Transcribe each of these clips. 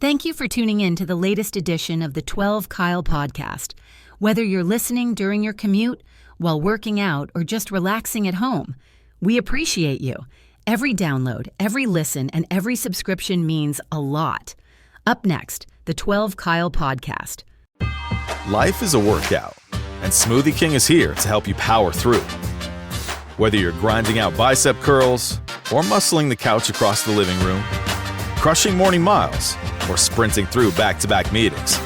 Thank you for tuning in to the latest edition of the 12 Kyle podcast. Whether you're listening during your commute, while working out, or just relaxing at home, we appreciate you. Every download, every listen, and every subscription means a lot. Up next, the 12 Kyle podcast. Life is a workout, and Smoothie King is here to help you power through. Whether you're grinding out bicep curls or muscling the couch across the living room, crushing morning miles, or sprinting through back-to-back meetings,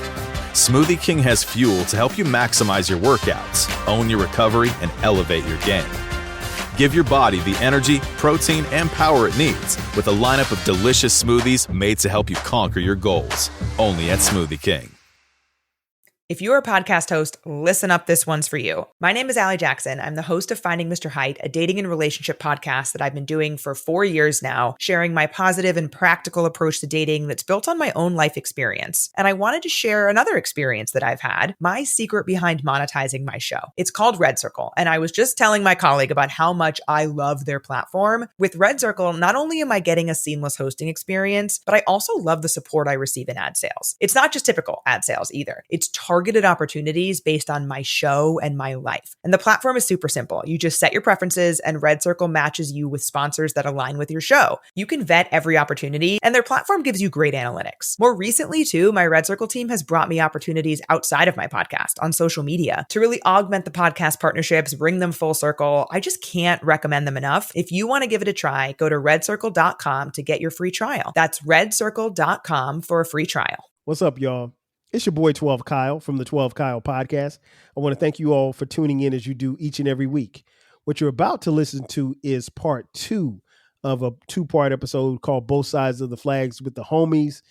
Smoothie King has fuel to help you maximize your workouts, own your recovery, and elevate your game. Give your body the energy, protein, and power it needs with a lineup of delicious smoothies made to help you conquer your goals. Only at Smoothie King. If you're a podcast host, listen up, this one's for you. My name is Allie Jackson. I'm the host of Finding Mr. Height, a dating and relationship podcast that I've been doing for 4 years now, sharing my positive and practical approach to dating that's built on my own life experience. And I wanted to share another experience that I've had, my secret behind monetizing my show. It's called Red Circle, and I was just telling my colleague about how much I love their platform. With Red Circle, not only am I getting a seamless hosting experience, but I also love the support I receive in ad sales. It's not just typical ad sales either. It's targeted opportunities based on my show and my life. And the platform is super simple. You just set your preferences and Red Circle matches you with sponsors that align with your show. You can vet every opportunity and their platform gives you great analytics. More recently too, my Red Circle team has brought me opportunities outside of my podcast on social media to really augment the podcast partnerships, bring them full circle. I just can't recommend them enough. If you want to give it a try, go to redcircle.com to get your free trial. That's redcircle.com for a free trial. What's up, y'all? It's your boy 12 Kyle from the 12 Kyle podcast. I want to thank you all for tuning in as you do each and every week. What you're about to listen to is part 2 of a 2-part episode called Both Sides of the Flags with the homies,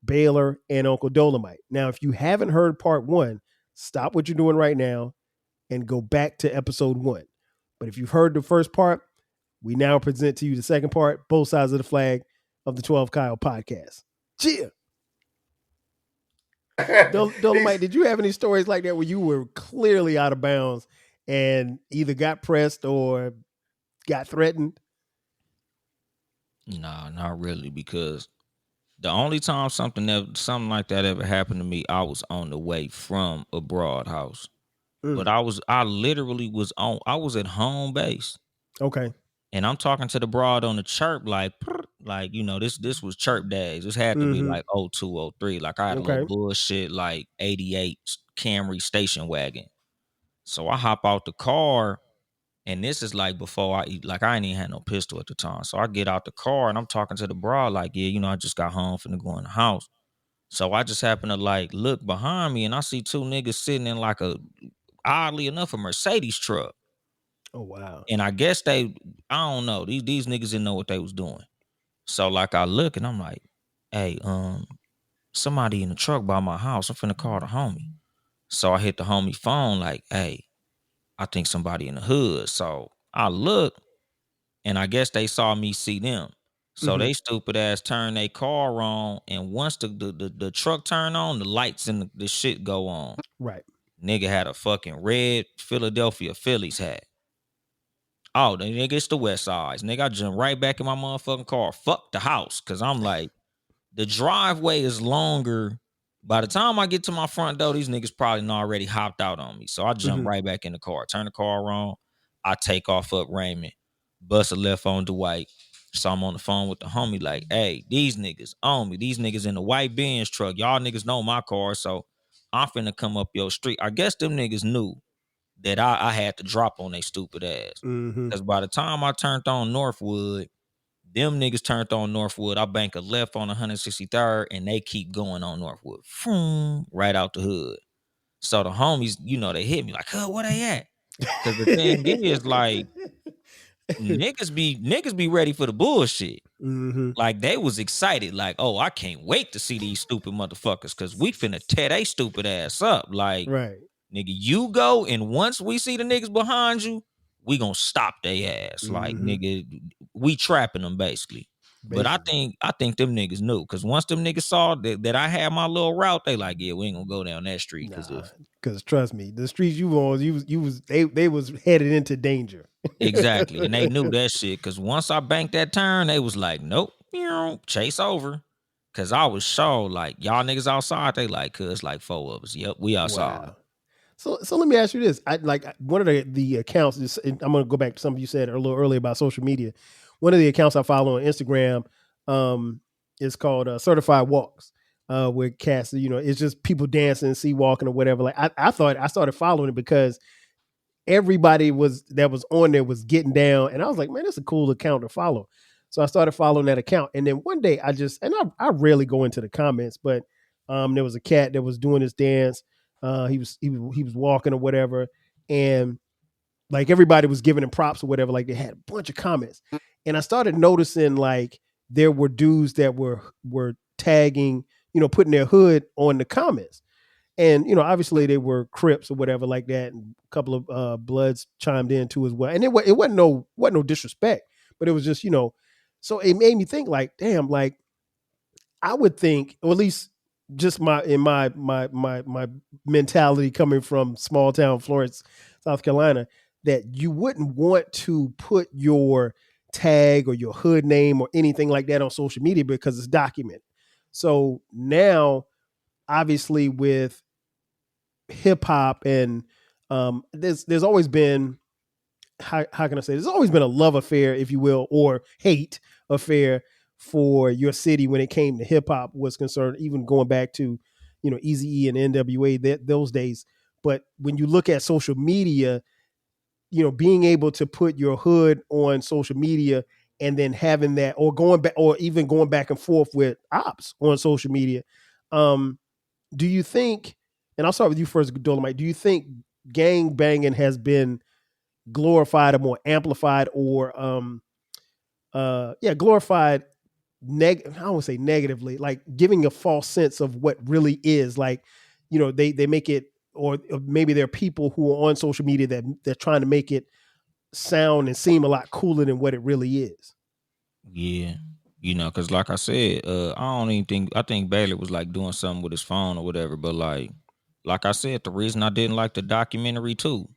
Baylor and Uncle Dolemite. Now, if you haven't heard part 1, stop what you're doing right now and go back to episode 1. But if you've heard the first part, we now present to you the second part, Both Sides of the Flag of the 12 Kyle podcast. Cheer! Dolemite, did you have any stories like that where you were clearly out of bounds and either got pressed or got threatened? No, not really, because the only time something like that ever happened to me, I was on the way from a broad house. But I was at home base. Okay. And I'm talking to the broad on the chirp like this was chirp days. This had to be like 02, 03. Like I had a little bullshit like 88 Camry station wagon. So I hop out the car, and this is like before I eat. Like I ain't even had no pistol at the time. So I get out the car and I'm talking to the broad like, I just got home finna go in the house. So I just happen to like look behind me and I see 2 niggas sitting in like oddly enough, a Mercedes truck. Oh, wow. And I guess I don't know. These niggas didn't know what they was doing. So like I look and I'm like, hey, somebody in the truck by my house. I'm finna call the homie. So I hit the homie phone like, hey, I think somebody in the hood. So I look and I guess they saw me see them. So they stupid ass turned their car on. And once the truck turned on, the lights and the shit go on. Right. Nigga had a fucking red Philadelphia Phillies hat. Oh, the nigga, it's the West Sides. Nigga, I jumped right back in my motherfucking car. Fuck the house. Cause I'm like, the driveway is longer. By the time I get to my front door, these niggas probably already hopped out on me. So I jump right back in the car. Turn the car on. I take off up Raymond. Bust a left on Dwight. So I'm on the phone with the homie like, hey, these niggas on me. These niggas in the white Benz truck. Y'all niggas know my car. So I'm finna come up your street. I guess them niggas knew that I had to drop on they stupid ass. Because by the time I turned on Northwood, them niggas turned on Northwood. I bank a left on 163rd, and they keep going on Northwood. Right out the hood. So the homies, they hit me like, where they at? Because the thing is, like, niggas be ready for the bullshit. Like, they was excited. Like, oh, I can't wait to see these stupid motherfuckers because we finna tear they stupid ass up. Like, right. Nigga, you go, and once we see the niggas behind you, we gonna stop they ass. Like, nigga, we trapping them basically. But I think them niggas knew, because once them niggas saw that I had my little route, they like, yeah, we ain't gonna go down that street. Because trust me, the streets you on, they was headed into danger. Exactly, and they knew that shit. Because once I banked that turn, they was like, nope, chase over. cause I was sure like y'all niggas outside. They like, cuz like 4 of us. Yep, we outside. Wow. So let me ask you this. I like one of the accounts is, and I'm going to go back to something you said a little earlier about social media. One of the accounts I follow on Instagram is called Certified Walks. Where cats, it's just people dancing, sea walking or whatever. Like I thought I started following it because everybody that was on there was getting down, and I was like, man, that's a cool account to follow. So I started following that account, and then one day I rarely go into the comments, but there was a cat that was doing his dance. He was walking or whatever, and like everybody was giving him props or whatever. Like they had a bunch of comments, and I started noticing like there were dudes that were tagging, putting their hood on the comments. And obviously they were Crips or whatever like that, and a couple of Bloods chimed in too as well. And it wasn't no disrespect, but it was just so it made me think like, damn, like I would think, or at least just my mentality coming from small town Florence, South Carolina, that you wouldn't want to put your tag or your hood name or anything like that on social media because it's documented. So now, obviously, with hip hop and there's always been how can I say, there's always been a love affair, if you will, or hate affair for your city when it came to hip hop was concerned, even going back to Eazy-E and NWA those days. But when you look at social media, being able to put your hood on social media and then having that, or going back, or even going back and forth with ops on social media, do you think, and I'll start with you first, Dolomite, do you think gang banging has been glorified or more amplified, or glorified I don't want to say negatively, like giving a false sense of what really is, like they make it, or maybe there are people who are on social media that they're trying to make it sound and seem a lot cooler than what it really is. Yeah. Cause like I said, I think Baylor was like doing something with his phone or whatever. But like I said, the reason I didn't like the documentary too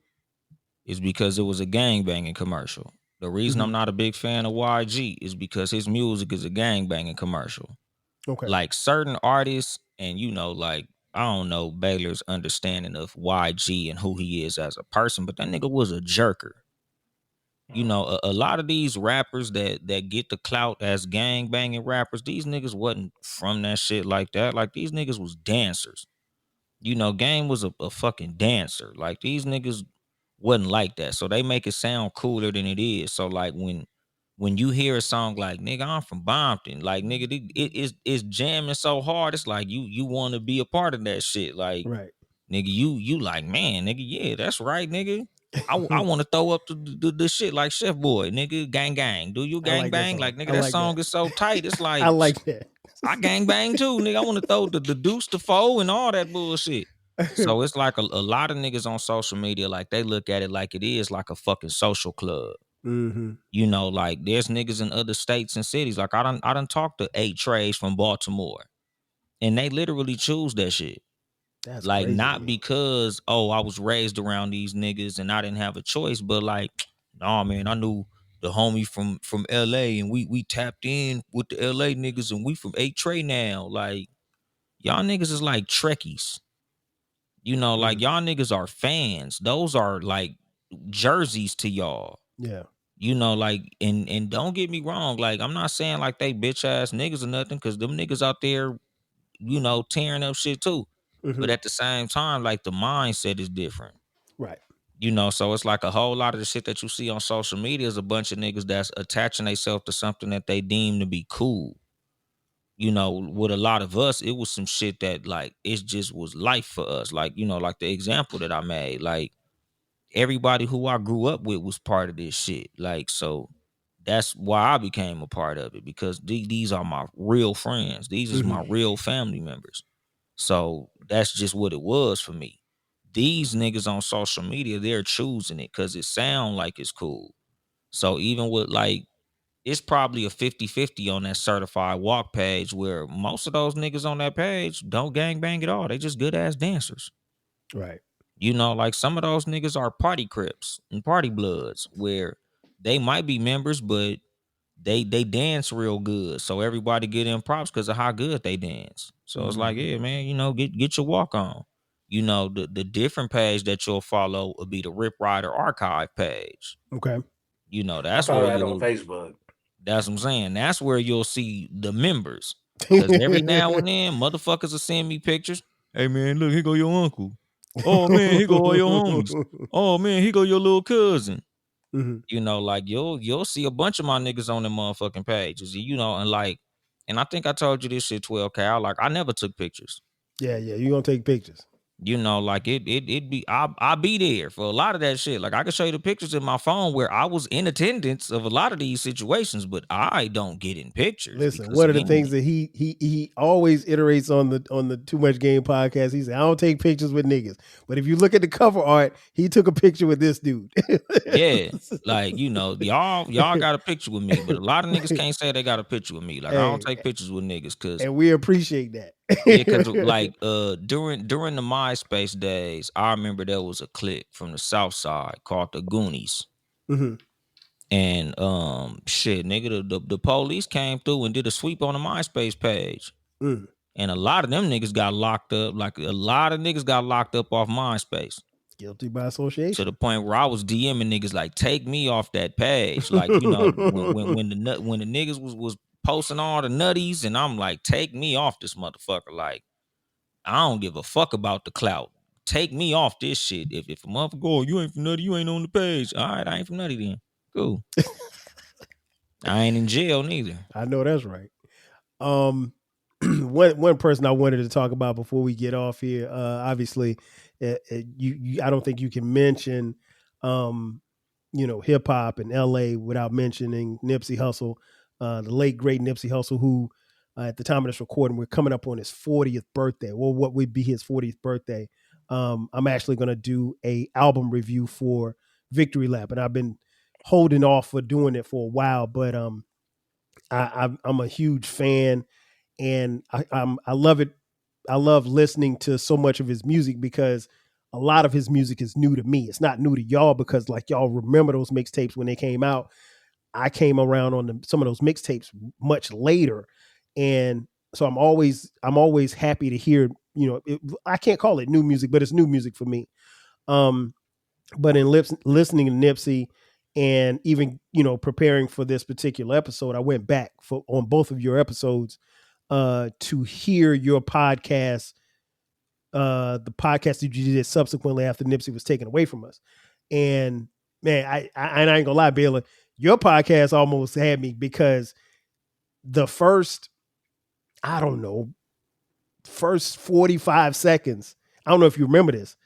is because it was a gang banging commercial. The reason I'm not a big fan of YG is because his music is a gang banging commercial. Okay. Like certain artists, and like I don't know Baylor's understanding of YG and who he is as a person, but that nigga was a jerker. A lot of these rappers that get the clout as gang banging rappers, these niggas wasn't from that shit like that. Like these niggas was dancers. Game was a fucking dancer. Like these niggas wasn't like that. So they make it sound cooler than it is. So like when you hear a song like nigga, I'm from Bompton, like nigga, it's jamming so hard, it's like you want to be a part of that shit. Like Right. nigga, you like, man, nigga, yeah, that's right, nigga. I want to throw up the shit like Chef Boy, nigga, gang gang. Do you I gang like that bang? song. Like nigga, I that like song that. is so tight. It's I like like that. I gang bang too, nigga. I want to throw the deuce to foe and all that bullshit. So it's like a lot of niggas on social media, like they look at it like it is like a fucking social club. Mm-hmm. Like there's niggas in other states and cities. Like I done talked to 8 trays from Baltimore, and they literally choose that shit. That's Like crazy to not me. because I was raised around these niggas and I didn't have a choice, but like, nah, man, I knew the homie from LA and we tapped in with the LA niggas and we from 8 Tray now. Like y'all niggas is like Trekkies. Like y'all niggas are fans. Those are like jerseys to y'all. Yeah. Like and don't get me wrong, like I'm not saying like they bitch ass niggas or nothing, cause them niggas out there, tearing up shit too. Mm-hmm. But at the same time, like the mindset is different. Right. So it's like a whole lot of the shit that you see on social media is a bunch of niggas that's attaching themselves to something that they deem to be cool. With a lot of us, it was some shit that like it just was life for us. Like, like the example that I made, like everybody who I grew up with was part of this shit. Like, so that's why I became a part of it, because these are my real friends. These is my real family members. So that's just what it was for me. These niggas on social media, they're choosing it because it sound like it's cool. So even with like, it's probably a 50-50 on that certified walk page, where most of those niggas on that page don't gang bang at all. They just good ass dancers. Right. Like some of those niggas are party crips and party bloods, where they might be members, but they dance real good. So everybody get in props because of how good they dance. So it's like, yeah, man, get your walk on. The different page that you'll follow will be the Rip Rider archive page. Okay. I That's follow where that on Facebook. that's what I'm saying. That's where you'll see the members. Because every now and then, motherfuckers will send me pictures. Hey man, look, here go your uncle. Oh man, here go all your homies. Oh man, here go your little cousin. Like you'll see a bunch of my niggas on the motherfucking pages. And I think I told you this shit 12K. I never took pictures. Yeah, you gonna take pictures. Like it'd be I'll be there for a lot of that shit. Like I can show you the pictures in my phone where I was in attendance of a lot of these situations, but I don't get in pictures. Listen, one of the things that he always iterates on the Too Much Game podcast, he said, I don't take pictures with niggas. But if you look at the cover art, he took a picture with this dude. Yeah. Like, y'all got a picture with me, but a lot of niggas can't say they got a picture with me. Like, I don't take pictures with niggas and we appreciate that. Yeah, because like during the MySpace days, I remember there was a clique from the South Side called the Goonies. And shit, nigga, the police came through and did a sweep on the MySpace page. And a lot of them niggas got locked up. Like a lot of niggas got locked up off MySpace. Guilty by association. To the point where I was DMing niggas like, take me off that page. Like, when the niggas was posting all the nutties, and I'm like, take me off this motherfucker. Like, I don't give a fuck about the clout. Take me off this shit. If a motherfucker go, you ain't from nutty, you ain't on the page. All right, I ain't from nutty then. Cool. I ain't in jail neither. I know that's right. One person I wanted to talk about before we get off here, obviously, I don't think you can mention, hip hop in LA without mentioning Nipsey Hussle, the late great Nipsey Hussle, who at the time of this recording, we're coming up on his 40th birthday. Well, what would be his 40th birthday? I'm actually going to do a album review for Victory Lap, and I've been holding off for doing it for a while, but I'm a huge fan, and I love it. I love listening to so much of his music because a lot of his music is new to me. It's not new to y'all because like y'all remember those mixtapes when they came out. I came around on some of those mixtapes much later, and so I'm always happy to hear. I can't call it new music, but it's new music for me. But in listening to Nipsey and even preparing for this particular episode, I went back on both of your episodes to hear your podcast, the podcast that you did subsequently after Nipsey was taken away from us. And man, I ain't gonna lie, Baylor, your podcast almost had me because the first 45 seconds, I don't know if you remember this,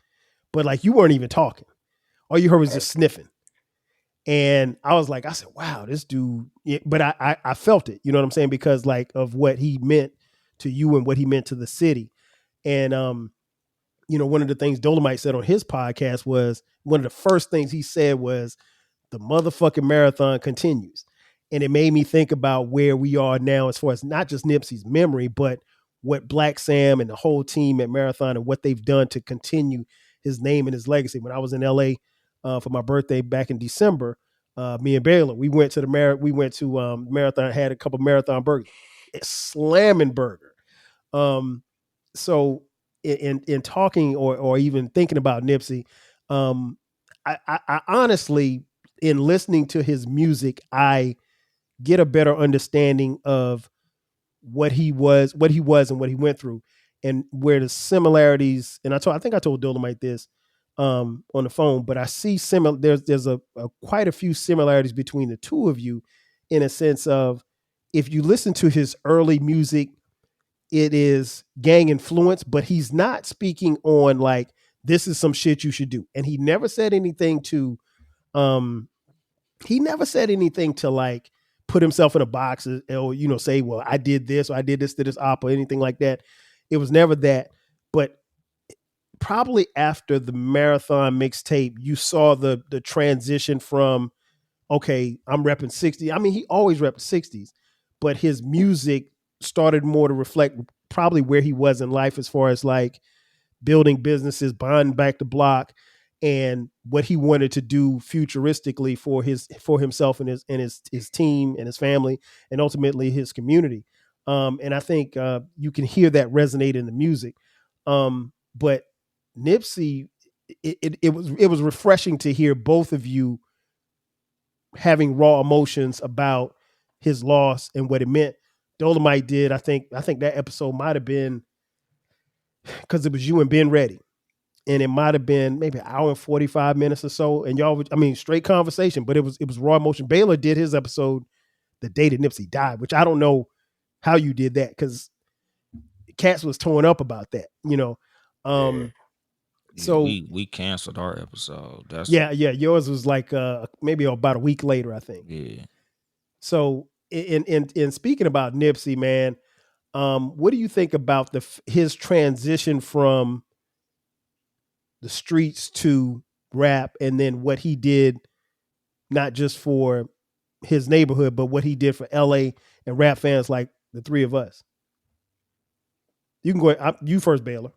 but like you weren't even talking. All you heard was just sniffing. And I said, wow, this dude, but I felt it, you know what I'm saying? Because like of what he meant to you and what he meant to the city. And, one of the things Dolemite said on his podcast was one of the first things he said was the motherfucking marathon continues. And it made me think about where we are now as far as not just Nipsey's memory, but what Black Sam and the whole team at Marathon and what they've done to continue his name and his legacy. When I was in LA for my birthday back in December, me and Baylor, we went to Marathon, had a couple Marathon burgers, slamming burger. So in talking or even thinking about Nipsey, I honestly, in listening to his music, I get a better understanding of what he was and what he went through, and where the similarities. And I think I told Dolemite this on the phone, but I see there's a quite a few similarities between the two of you, in a sense of if you listen to his early music, it is gang influence, but he's not speaking on like this is some shit you should do, and he never said anything to like put himself in a box or say, well, I did this or I did this to this op or anything like that. It was never that. But probably after the Marathon mixtape, you saw the transition from, okay, I'm repping 60. I mean, he always repped 60s, but his music started more to reflect probably where he was in life as far as like building businesses, buying back the block. and what he wanted to do futuristically for himself and his team and his family and ultimately his community. And I think you can hear that resonate in the music. But Nipsey, it was refreshing to hear both of you having raw emotions about his loss and what it meant. Dolomite did. I think that episode might have been because it was you and Ben Reddy, and it might have been maybe an hour and 45 minutes or so. And y'all, I mean, straight conversation, but it was raw emotion. Baylor did his episode the day that Nipsey died, which I don't know how you did that because Cats was torn up about that, you know. Yeah, So we canceled our episode. That's yeah, yours was like maybe about a week later, I think. yeah. So in speaking about Nipsey, man, what do you think about his transition from the streets to rap, and then what he did, not just for his neighborhood, but what he did for LA and rap fans like the three of us? You can go. You first, Baylor.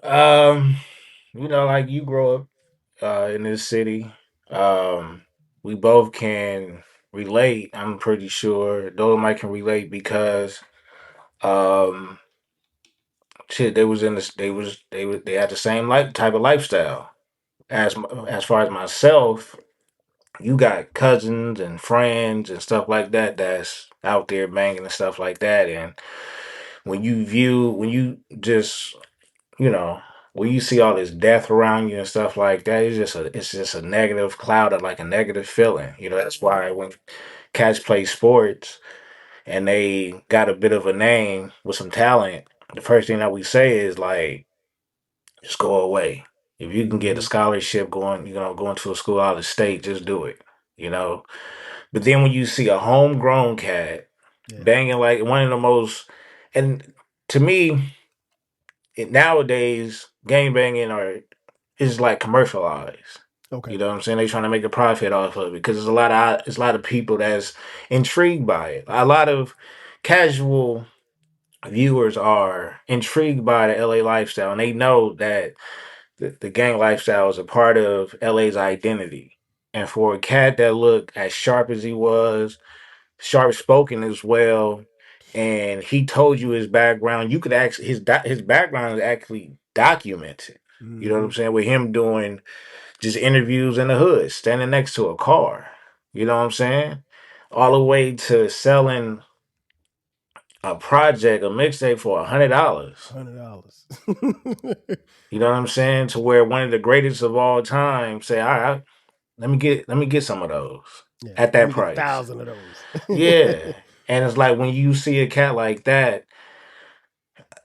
Um, like you grow up in this city. Um, we both can relate. I'm pretty sure Dolomite can relate because um, shit, they was in this. They had the same type of lifestyle as far as myself. You got cousins and friends and stuff like that that's out there banging and stuff like that. And when you just you know, when you see all this death around you and stuff like that, it's just a negative cloud of like a negative feeling. That's why when cats play sports and they got a bit of a name with some talent, the first thing that we say is like, just go away. If you can get a Mm-hmm. scholarship going to a school out of state, just do it. You know. But then when you see a homegrown cat Yeah. banging like one of the most, and to me, nowadays gang banging is like commercialized. Okay. You know what I'm saying? They trying to make a profit off of it because there's a lot of people that's intrigued by it. A lot of casual viewers are intrigued by the LA lifestyle, and they know that the gang lifestyle is a part of LA's identity. And for a cat that looked as sharp as he was, sharp spoken as well, and he told you his background. You could actually his background is actually documented. You know what Mm-hmm. I'm saying? With him doing just interviews in the hood, standing next to a car. You know what I'm saying? All the way to selling a project, a mixtape for $100. $100. You know what I'm saying? To where one of the greatest of all time say, "All right, let me get some of those Yeah. at Let that me get a price." 1,000 of those. Yeah. And it's like when you see a cat like that,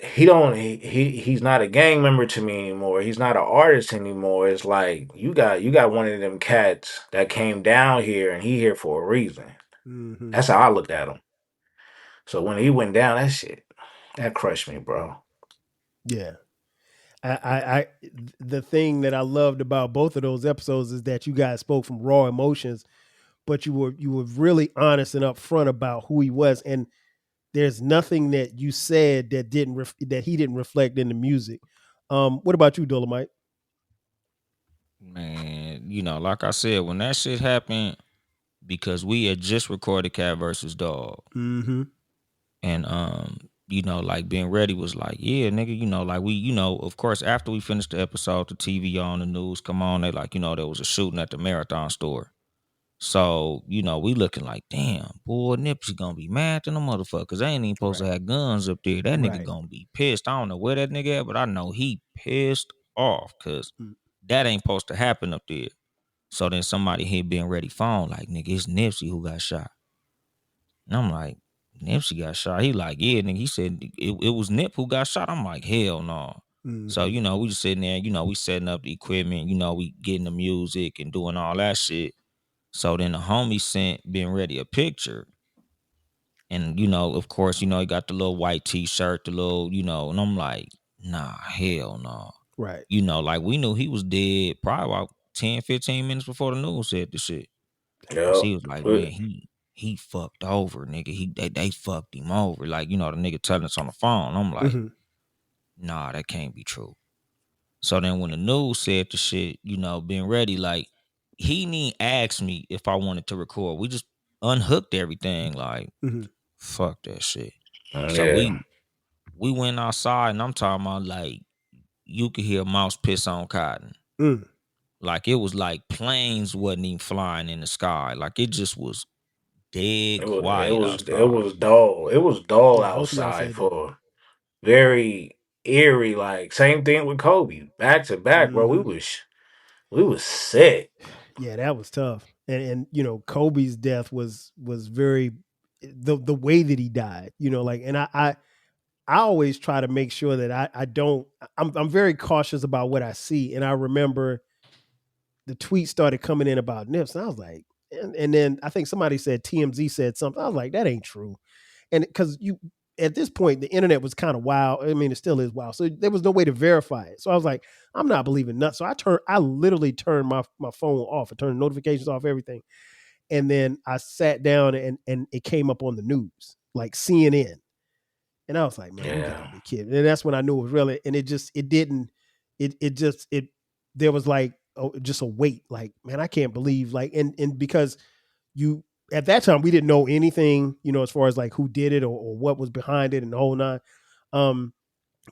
he don't he's not a gang member to me anymore. He's not an artist anymore. It's like you got one of them cats that came down here and he here for a reason. Mm-hmm. That's how I looked at him. So when he went down, that crushed me, bro. Yeah. I the thing that I loved about both of those episodes is that you guys spoke from raw emotions, but you were really honest and upfront about who he was, and there's nothing that you said that that he didn't reflect in the music. What about you, Dolomite? Man, like I said, when that shit happened, because we had just recorded Cat versus Dog. Mm-hmm. And like being ready was like, yeah, nigga, like we, of course, after we finished the episode, the TV on, the news come on, they like, there was a shooting at the Marathon store. So, we looking like, damn, boy, Nipsey gonna be mad to the motherfuckers. They ain't even supposed to Right. have guns up there. That nigga Right. gonna be pissed. I don't know where that nigga at, but I know he pissed off because Mm. that ain't supposed to happen up there. So then somebody here being ready phone like, nigga, it's Nipsey who got shot. And I'm like, Nipsey got shot. He like, yeah, nigga. He said it was Nip who got shot. I'm like, hell no. So, Mm-hmm. we just sitting there, we setting up the equipment, we getting the music and doing all that shit. So then the homie sent being ready a picture. And, of course, he got the little white t-shirt, the little, and I'm like, nah, hell no. Right. Like we knew he was dead probably about 10, 15 minutes before the news said the shit. Cause Yep. he was like, man, he fucked over, nigga. They fucked him over. Like, the nigga telling us on the phone. I'm like, Mm-hmm. nah, that can't be true. So then when the news said the shit, being ready, like he didn't ask me if I wanted to record. We just unhooked everything. Like, fuck that shit. So Yeah. we went outside, and I'm talking about like you could hear a mouse piss on cotton. Like it was like planes wasn't even flying in the sky. Like it just was dead quiet It outside. was dull. It was dull Yeah, both of y'all outside said that. for very eerie. Like same thing with Kobe, back to back, bro. We was sick. Yeah, that was tough. And Kobe's death was very the way that he died. Like, and I always try to make sure that I don't. I'm very cautious about what I see, and I remember the tweets started coming in about Nips, and I was like, and then I think somebody said TMZ said something. I was like, that ain't true, and because at this point the internet was kind of wild. I mean, it still is wild, so there was no way to verify it. So I was like, I'm not believing nuts. So I literally turned my phone off. I turned notifications off, everything, and then I sat down and it came up on the news, like CNN. And I was like, man, you gotta Yeah. be kidding. And that's when I knew it was really, and there was like just a weight, like, man, I can't believe, like, and because at that time we didn't know anything, as far as like who did it or what was behind it and the whole nine.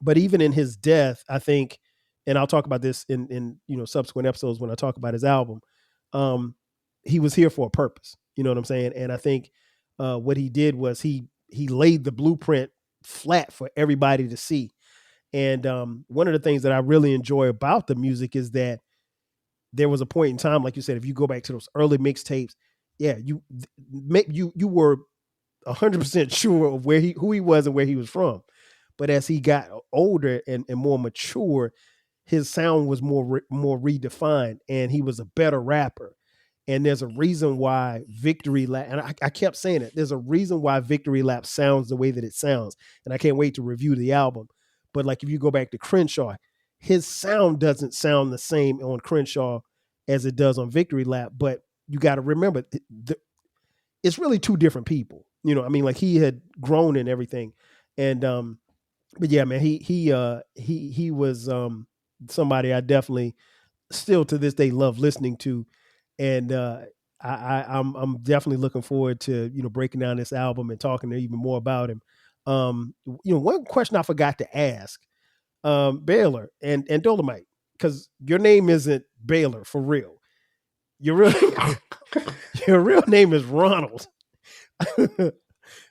But even in his death, I think, and I'll talk about this in subsequent episodes when I talk about his album, he was here for a purpose. You know what I'm saying? And I think what he did was he laid the blueprint flat for everybody to see. And one of the things that I really enjoy about the music is that there was a point in time, like you said, if you go back to those early mixtapes, yeah, you were 100% sure of who he was and where he was from. But as he got older and more mature, his sound was more redefined, and he was a better rapper. And there's a reason why Victory Lap, and I kept saying it, there's a reason why Victory Lap sounds the way that it sounds. And I can't wait to review the album. But like if you go back to Crenshaw, his sound doesn't sound the same on Crenshaw as it does on Victory Lap. But you got to remember, it's really two different people. I mean, like he had grown and everything. And but yeah, man, he was somebody I definitely still to this day love listening to. And I'm definitely looking forward to breaking down this album and talking even more about him. One question I forgot to ask, Baylor and Dolemite, because your name isn't Baylor for real. Your real name is Ronald.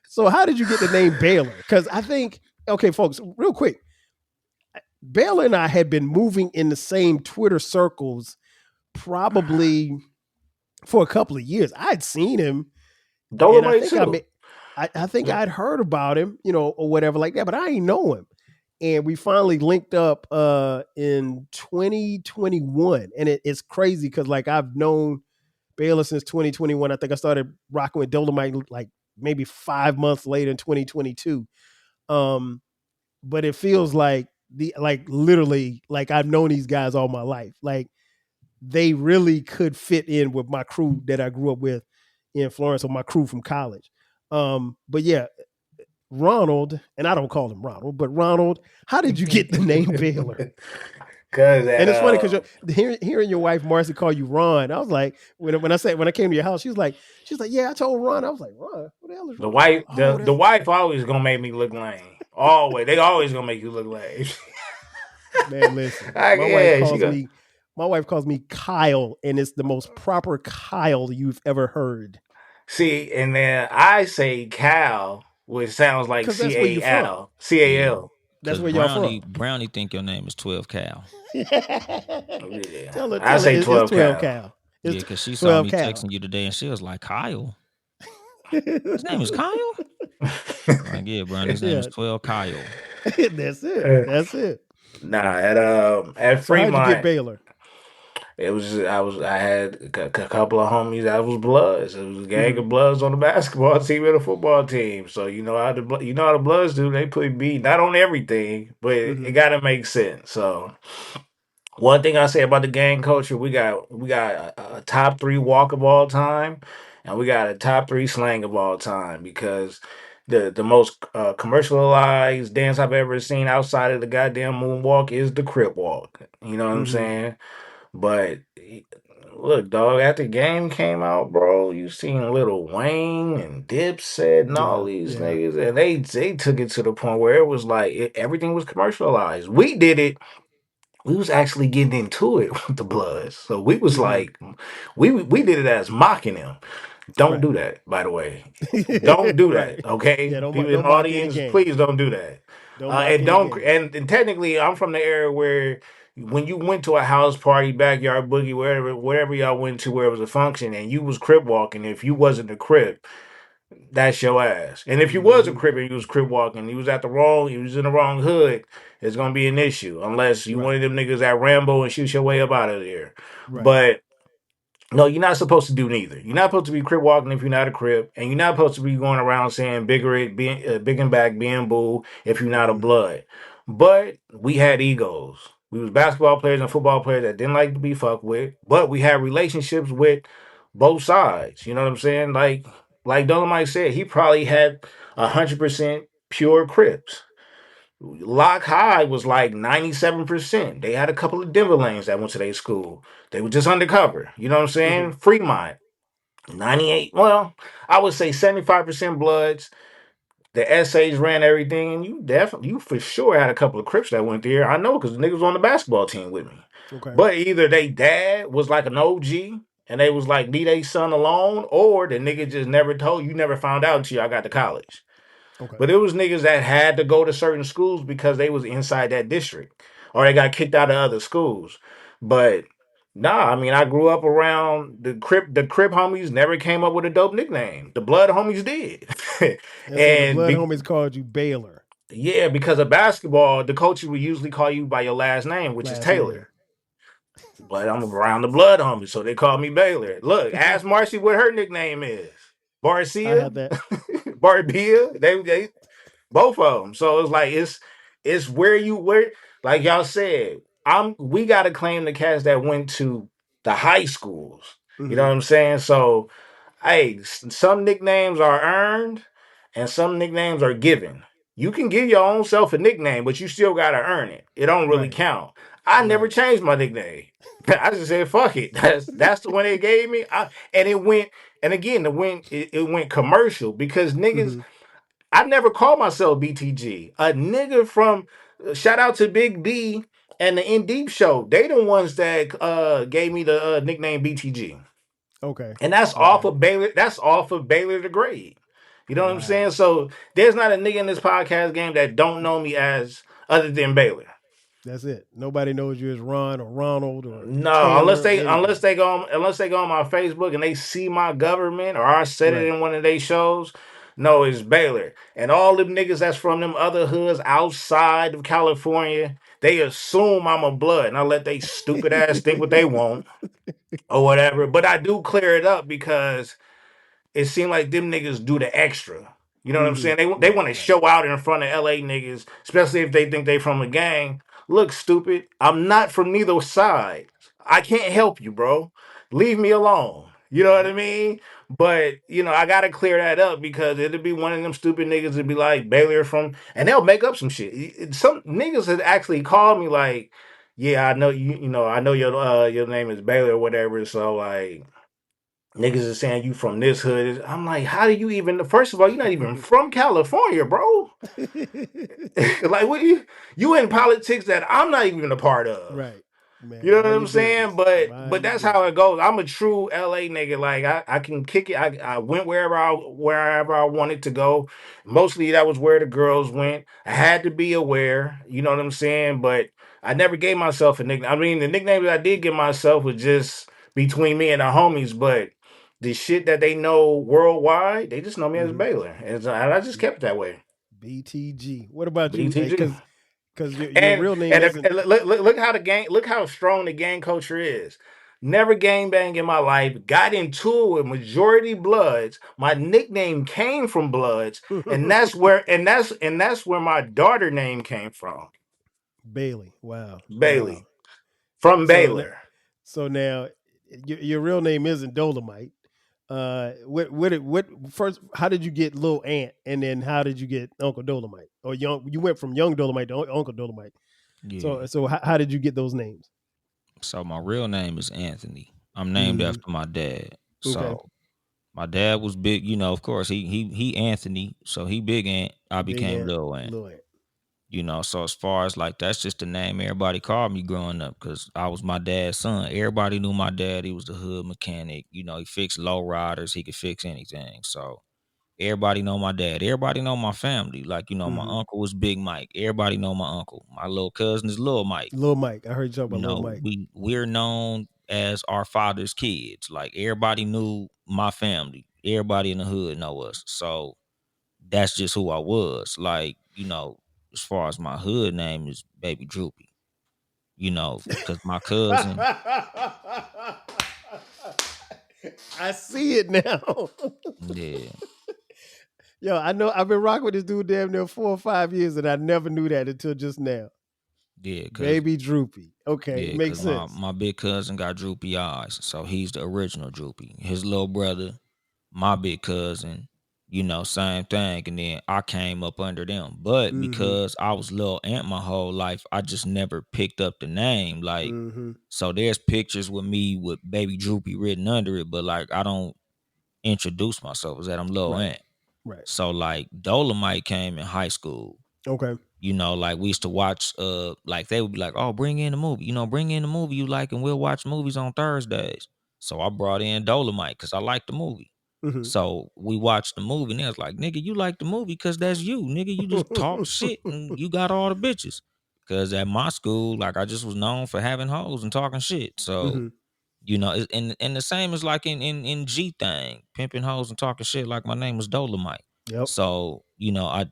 So how did you get the name Baylor? Because I think, okay, folks, real quick, Baylor and I had been moving in the same Twitter circles probably for a couple of years. I'd seen him, and I Dolomite think too. I think I'd heard about him, or whatever like that, but I didn't know him. And we finally linked up in 2021, and it's crazy because like I've known Baylor since 2021. I think I started rocking with Dolemite like maybe 5 months later in 2022. But it feels like literally like I've known these guys all my life. Like they really could fit in with my crew that I grew up with in Florence, or my crew from college. But yeah, Ronald, and I don't call him Ronald, but Ronald, how did you get the name Baylor? Cause And it's funny because hearing your wife Marcy call you Ron, I was like, when I came to your house, she was like, yeah, I told Ron. I was like, Ron, what the hell is the Ron? wife, Oh, the wife always gonna make me look lame. Always, they always gonna make you look lame. man, listen, Like, yeah, she go. my wife calls me Kyle, and it's the most proper Kyle you've ever heard. See, and then I say Cal, which sounds like Because that's where you're from. CAL, CAL. That's Cause where y'all from. Brownie think your name is 12 Cal. Yeah, tell I her say it's 12 12 Cal. Cal. Yeah, It's cause she saw 12 me Cal. texting you today, and she was like, Kyle. His name is Kyle. Like, yeah, Brownie. His name is 12 Kyle. That's it. That's it. Nah, at So how'd you get Fremont, Baylor? I had a couple of homies that was Bloods. It was a gang Mm-hmm. of Bloods on the basketball team and a football team. So you know how the Bloods do. They put beat not on everything, but Mm-hmm. it got to make sense. So one thing I say about the gang culture, we got a top three walk of all time, and we got a top three slang of all time because the most commercialized dance I've ever seen outside of the goddamn moonwalk is the crip walk. You know what I'm Mm-hmm. saying? But look, dog, after the game came out, bro, you seen Lil Wayne and Dipset and all Yeah. these Yeah. niggas, and they took it to the point where it was like everything was commercialized. We did it. We was actually getting into it with the Bloods, so we was Mm-hmm. like, we did it as mocking them. Don't Right. do that, by the way. Don't do that, Right. okay? Yeah. People in Don't the mock any audience, game. please don't do that. Don't mock And any don't game. and technically, I'm from the era where when you went to a house party, backyard boogie, wherever y'all went to, where it was a function, and you was crip walking, if you wasn't a crip, that's your ass. And if you was a Mm-hmm. crip and you was crip walking, you was in the wrong hood, it's gonna be an issue unless you one Right. of them niggas that Rambo and shoot your way up out of there. Right. But no, you're not supposed to do neither. You're not supposed to be crip walking if you're not a crip, and you're not supposed to be going around saying being big and back, being boo if you're not a Mm-hmm. blood. But we had egos. We was basketball players and football players that didn't like to be fucked with, but we had relationships with both sides. You know what I'm saying? Like Dolomite said, he probably had 100% pure crips. Lock High was like 97%. They had a couple of Denver lanes that went to their school. They were just undercover. You know what I'm Mm-hmm. saying? Fremont, 98. Well, I would say 75% Bloods. The essays ran everything, and you for sure had a couple of Crips that went there. I know because the niggas was on the basketball team with me. Okay. But either they dad was like an OG and they was like, leave they son alone, or the nigga just never told you, never found out until I got to college. Okay. But it was niggas that had to go to certain schools because they was inside that district or they got kicked out of other schools. But nah, I mean I grew up around the Crip homies never came up with a dope nickname. The Blood homies did. And so the and blood be, homies called you Baylor. yeah, because of basketball, the coach would usually call you by your last name, which is Last name. Taylor. But I'm around the Blood homies, so they call me Baylor. Look, ask Marcy what her nickname is. I Barcia, had that. Barbia. They both of them. So it's like it's where like y'all said. We got to claim the cats that went to the high schools. You know Mm-hmm. what I'm saying? So hey, some nicknames are earned and some nicknames are given. You can give your own self a nickname, but you still gotta earn it. It don't really Right. count. I never Right. changed my nickname. I just said fuck it. That's the one they gave me. And it went and again it went commercial because niggas Mm-hmm. I never called myself BTG. A nigga from shout out to Big B and the In Deep show. They the ones that gave me the nickname BTG. Okay. And that's off Okay. of Baylor. That's off of Baylor the Great. You know what I'm saying? Wow. So there's not a nigga in this podcast game that don't know me as other than Baylor. That's it. Nobody knows you as Ron or Ronald or No, Taylor or unless anything. they go on my Facebook and they see my government or I said it Right. in one of their shows. No, it's Baylor. And all them niggas that's from them other hoods outside of California, they assume I'm a blood. And I let they stupid ass think what they want or whatever. But I do clear it up because it seemed like them niggas do the extra. You know what I'm Mm-hmm. saying? They Right. want to Right. show out in front of LA niggas, especially if they think they from a gang. Look, stupid. I'm not from neither side. I can't help you, bro. Leave me alone. You know what I Nope. mean? But I gotta clear that up because it'll be one of them stupid niggas that be like Baylor from, and they'll make up some shit. Some niggas had actually called me like, "Yeah, I know you. You know, I know your name is Baylor or whatever." So like, niggas is saying you from this hood. I'm like, how do you even? First of all, you're not even from California, bro. Like, what you in politics that I'm not even a part of. Right. You Man, know what mind I'm your saying? business. But Mind your that's how it business. goes. I'm a true LA nigga. Like I can kick it. I went wherever I wanted to go. Mostly that was where the girls went. I had to be aware. You know what I'm saying? But I never gave myself a nickname. I mean, the nickname that I did give myself was just between me and the homies. But the shit that they know worldwide, they just know me as Mm-hmm. Baylor, and I just kept it that way. BTG. What about you? BTG. Because your And real name and, if, isn't. and look how look how strong the gang culture is. Never gang bang in my life. Got into it with majority Bloods. My nickname came from Bloods, and that's where my daughter name came from. Bailey. Wow. Bailey Wow. from So Baylor. so now your real name isn't Dolomite. What first? How did you get Lil Ant, and then how did you get Uncle Dolemite? Or you went from Young Dolemite to Uncle Dolemite. Yeah. So how did you get those names? So my real name is Anthony. I'm named Mhm. after my dad. Okay, So my dad was big, of course he Anthony, so he big Ant. I Big became Ant, Lil Ant. Lil Ant. So as far as like that's just the name everybody called me growing up because I was my dad's son. Everybody knew my dad. He was the hood mechanic. He fixed low riders. He could fix anything. So everybody know my dad. Everybody know my family. Like, my Mhm. uncle was Big Mike. Everybody know my uncle. My little cousin is Lil Mike. Lil Mike. I heard you talk about Lil Mike. We're known as our father's kids. Like everybody knew my family. Everybody in the hood know us. So that's just who I was. Like, as far as my hood name is Baby Droopy. Because my cousin, I see it now. yeah, Yo, I know I've been rocking with this dude damn near 4 or 5 years, and I never knew that until just now. yeah, because Baby Droopy. Okay, yeah, makes because my, sense. my big cousin got droopy eyes. So he's the original Droopy. His little brother, my big cousin, same thing. And then I came up under them. But Mm-hmm. because I was Lil Ant my whole life, I just never picked up the name. Like, Mm-hmm. so there's pictures with me with Baby Droopy written under it, but like I don't introduce myself as that I'm Lil Right. Ant. Right. So like Dolomite came in high school. Okay. Like we used to watch like they would be like, "Oh, bring in the movie. Bring in the movie you like and we'll watch movies on Thursdays." So I brought in Dolomite cuz I liked the movie. Mm-hmm. So we watched the movie and they was like, "Nigga, you like the movie cuz that's you. Nigga, you just talk shit and you got all the bitches." Cuz at my school, like I just was known for having hoes and talking shit. So Mm-hmm. and the same as like in G thing, pimping hoes and talking shit. Like my name was Dolomite, Yep. so I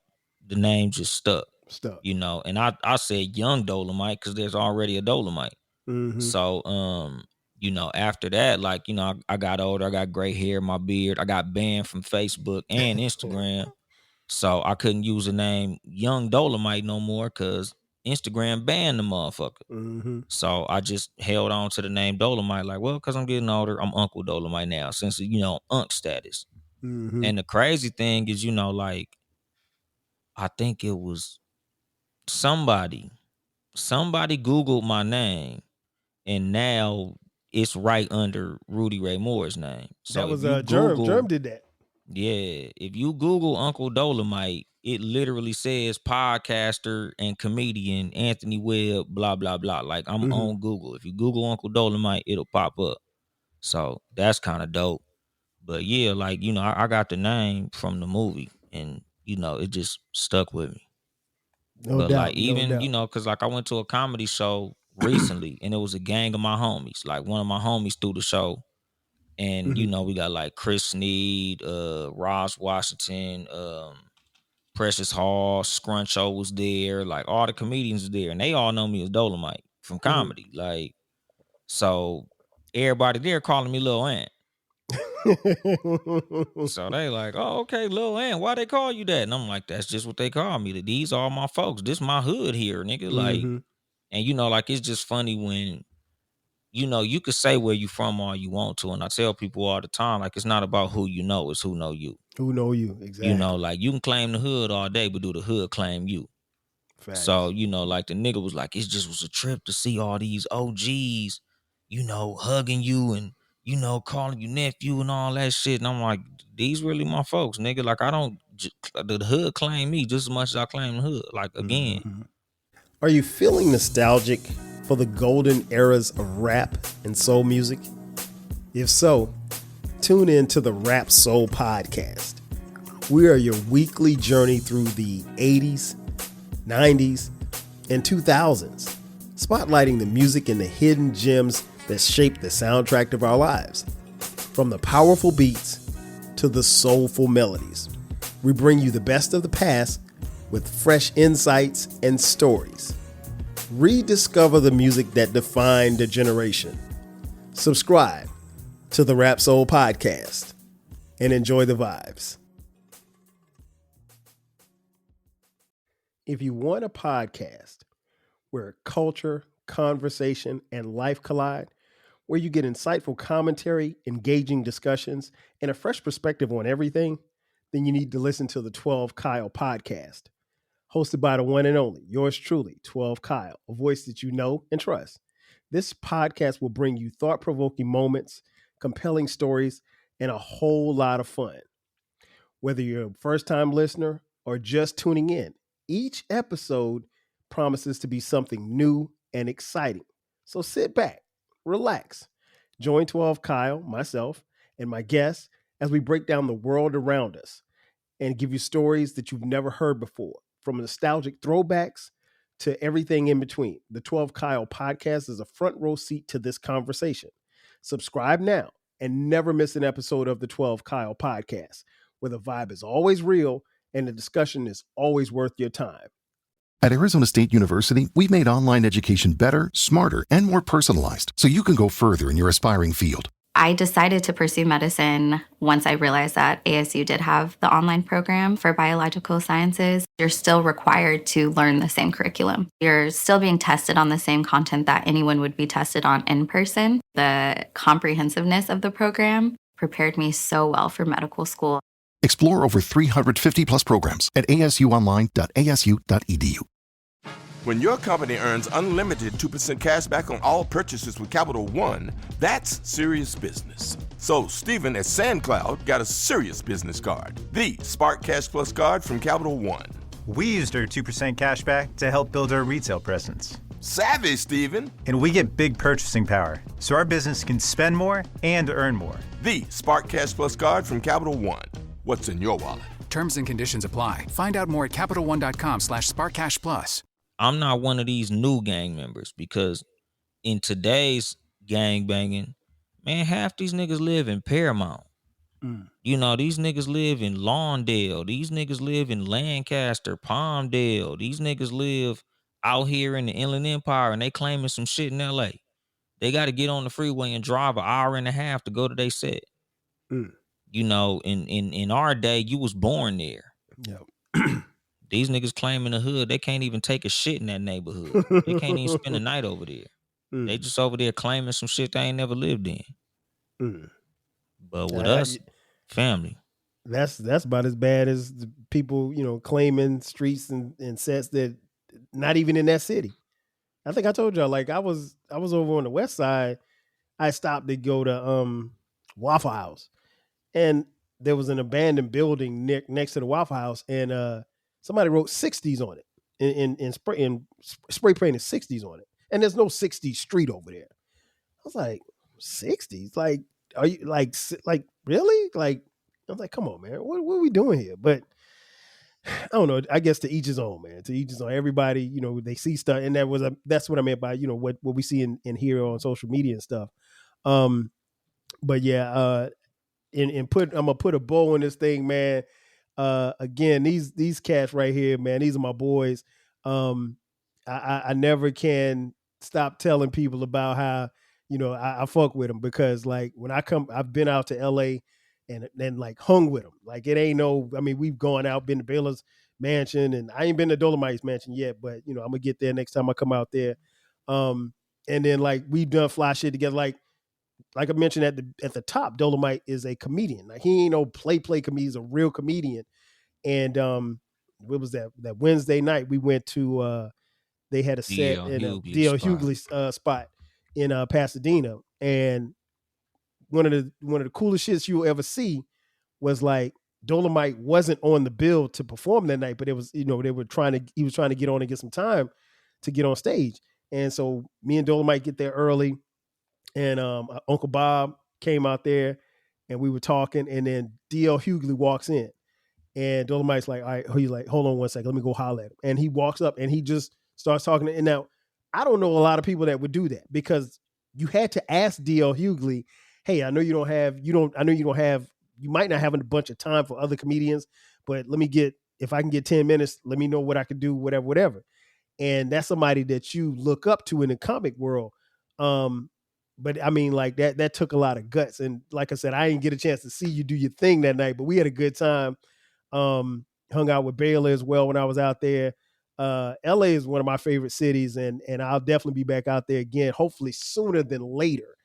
the name just stuck. Stuck. And I said young Dolomite because there's already a Dolomite. Mm-hmm. So after that, like I got older, I got gray hair, my beard, I got banned from Facebook and Instagram, so I couldn't use the name Young Dolomite no more because Instagram banned the motherfucker. Mm-hmm. So I just held on to the name Dolomite, like, well, because I'm getting older, I'm Uncle Dolomite now, since Unc status. Mm-hmm. And the crazy thing is, like, I think it was somebody Googled my name, and now it's right under Rudy Ray Moore's name. That So if was you Germ. Google, Germ did that. yeah, if you Google Uncle Dolomite, it literally says podcaster and comedian Anthony Webb, blah, blah, blah. Like I'm Mm-hmm. on Google. If you Google Uncle Dolomite, it'll pop up. So that's kind of dope. But yeah, like, I got the name from the movie and, it just stuck with me. No But like doubt. No even, doubt. cause like I went to a comedy show recently and it was a gang of my homies. Like one of my homies threw the show. And, Mm-hmm. we got like Chris Sneed, Ross Washington, Precious Hall, Scruncho was there, like all the comedians was there, and they all know me as Dolomite from Mm-hmm. comedy. Like, so everybody there calling me Lil Ant. So they like, oh, okay, Lil Ant, why they call you that? And I'm like, that's just what they call me. These are my folks. This my hood here, nigga. Like, Mm-hmm. and like it's just funny when, you could say where you from all you want to. And I tell people all the time, like, it's not about who you know, it's who know you. Who know you? Exactly. Like you can claim the hood all day, but do the hood claim you? So, Facts. like the nigga was like, it just was a trip to see all these OGs, hugging you and, calling you nephew and all that shit. And I'm like, these really my folks, nigga. Like, the hood claim me just as much as I claim the hood. Like, again, Mm-hmm. Are you feeling nostalgic for the golden eras of rap and soul music? If so, tune in to the Rap Soul Podcast. We are your weekly journey through the 80s, 90s, and 2000s, spotlighting the music and the hidden gems that shaped the soundtrack of our lives. From the powerful beats to the soulful melodies, we bring you the best of the past with fresh insights and stories. Rediscover the music that defined a generation. Subscribe to the Rap Soul Podcast and enjoy the vibes. If you want a podcast where culture, conversation, and life collide, where you get insightful commentary, engaging discussions, and a fresh perspective on everything, then you need to listen to the 12 Kyle podcast. Hosted by the one and only, yours truly, 12 Kyle, a voice that you know and trust. This podcast will bring you thought provoking moments, compelling stories, and a whole lot of fun. Whether you're a first time listener or just tuning in, each episode promises to be something new and exciting. So sit back, relax, join 12 Kyle, myself, and my guests as we break down the world around us and give you stories that you've never heard before, from nostalgic throwbacks to everything in between. The 12 Kyle podcast is a front row seat to this conversation. Subscribe now and never miss an episode of the 12 Kyle podcast, where the vibe is always real and the discussion is always worth your time. At Arizona State University, we've made online education better, smarter, and more personalized so you can go further in your aspiring field. I decided to pursue medicine once I realized that ASU did have the online program for biological sciences. You're still required to learn the same curriculum. You're still being tested on the same content that anyone would be tested on in person. The comprehensiveness of the program prepared me so well for medical school. Explore over 350 plus programs at asuonline.asu.edu. When your company earns unlimited 2% cash back on all purchases with Capital One, that's serious business. So Stephen at SandCloud got a serious business card, the Spark Cash Plus card from Capital One. We used our 2% cash back to help build our retail presence. Savvy, Stephen. And we get big purchasing power, so our business can spend more and earn more. The Spark Cash Plus card from Capital One. What's in your wallet? Terms and conditions apply. Find out more at CapitalOne.com/SparkCashPlus. I'm not one of these new gang members because in today's gang banging, man, half these niggas live in Paramount. You know, these niggas live in Lawndale. These niggas live in Lancaster, Palmdale. These niggas live out here in the Inland Empire and they claiming some shit in LA. They got to get on the freeway and drive an hour and a half to go to their set. You know, in our day, you was born there. Yep. These niggas claiming the hood, they can't even take a shit in that neighborhood. They can't even spend the night over there. They just over there claiming some shit they ain't never lived in. But with us, family. That's about as bad as the people, you know, claiming streets and sets that not even in that city. I think I told y'all, like I was over on the west side. I stopped to go to Waffle House, and there was an abandoned building next to the Waffle House, and somebody wrote 60s on it in spray painted 60s on it. And there's no 60s street over there. I was like, 60s? Like, are you like really? Like, I was like, come on, man, what are we doing here? But I don't know. I guess to each his own, man. To each his own. Everybody, you know, they see stuff, and that's what I meant by, you know, what we see in here on social media and stuff. But yeah, I'm gonna put a bow on this thing, man. Again, these cats right here, man, these are my boys. I never can stop telling people about how, you know, I fuck with them, because like when I've been out to LA and then like hung with them. Like it ain't we've gone out, been to Baylor's mansion, and I ain't been to Dolemite's mansion yet, but you know, I'm gonna get there next time I come out there. And then like we've done fly shit together. Like I mentioned at the top, Dolemite is a comedian. Like he ain't no play comedian, he's a real comedian. And what was that Wednesday night we went to they had a set in a D.L. Hughley spot in Pasadena, and one of the coolest shits you'll ever see was like Dolemite wasn't on the bill to perform that night, but it was, you know, he was trying to get on and get some time to get on stage. And so me and Dolemite get there early, and Uncle Bob came out there and we were talking, and then D.L. Hughley walks in, and Dolemite's like, all right, he's like, hold on one second, let me go holler at him. And he walks up and he just starts talking. And now I don't know a lot of people that would do that, because you had to ask D.L. Hughley, hey, I know you might not have a bunch of time for other comedians, but if I can get 10 minutes, let me know what I can do, whatever. And that's somebody that you look up to in the comic world. But I mean, like that took a lot of guts. And like I said, I didn't get a chance to see you do your thing that night, but we had a good time. Hung out with Baylor as well when I was out there. LA is one of my favorite cities, and I'll definitely be back out there again, hopefully sooner than later.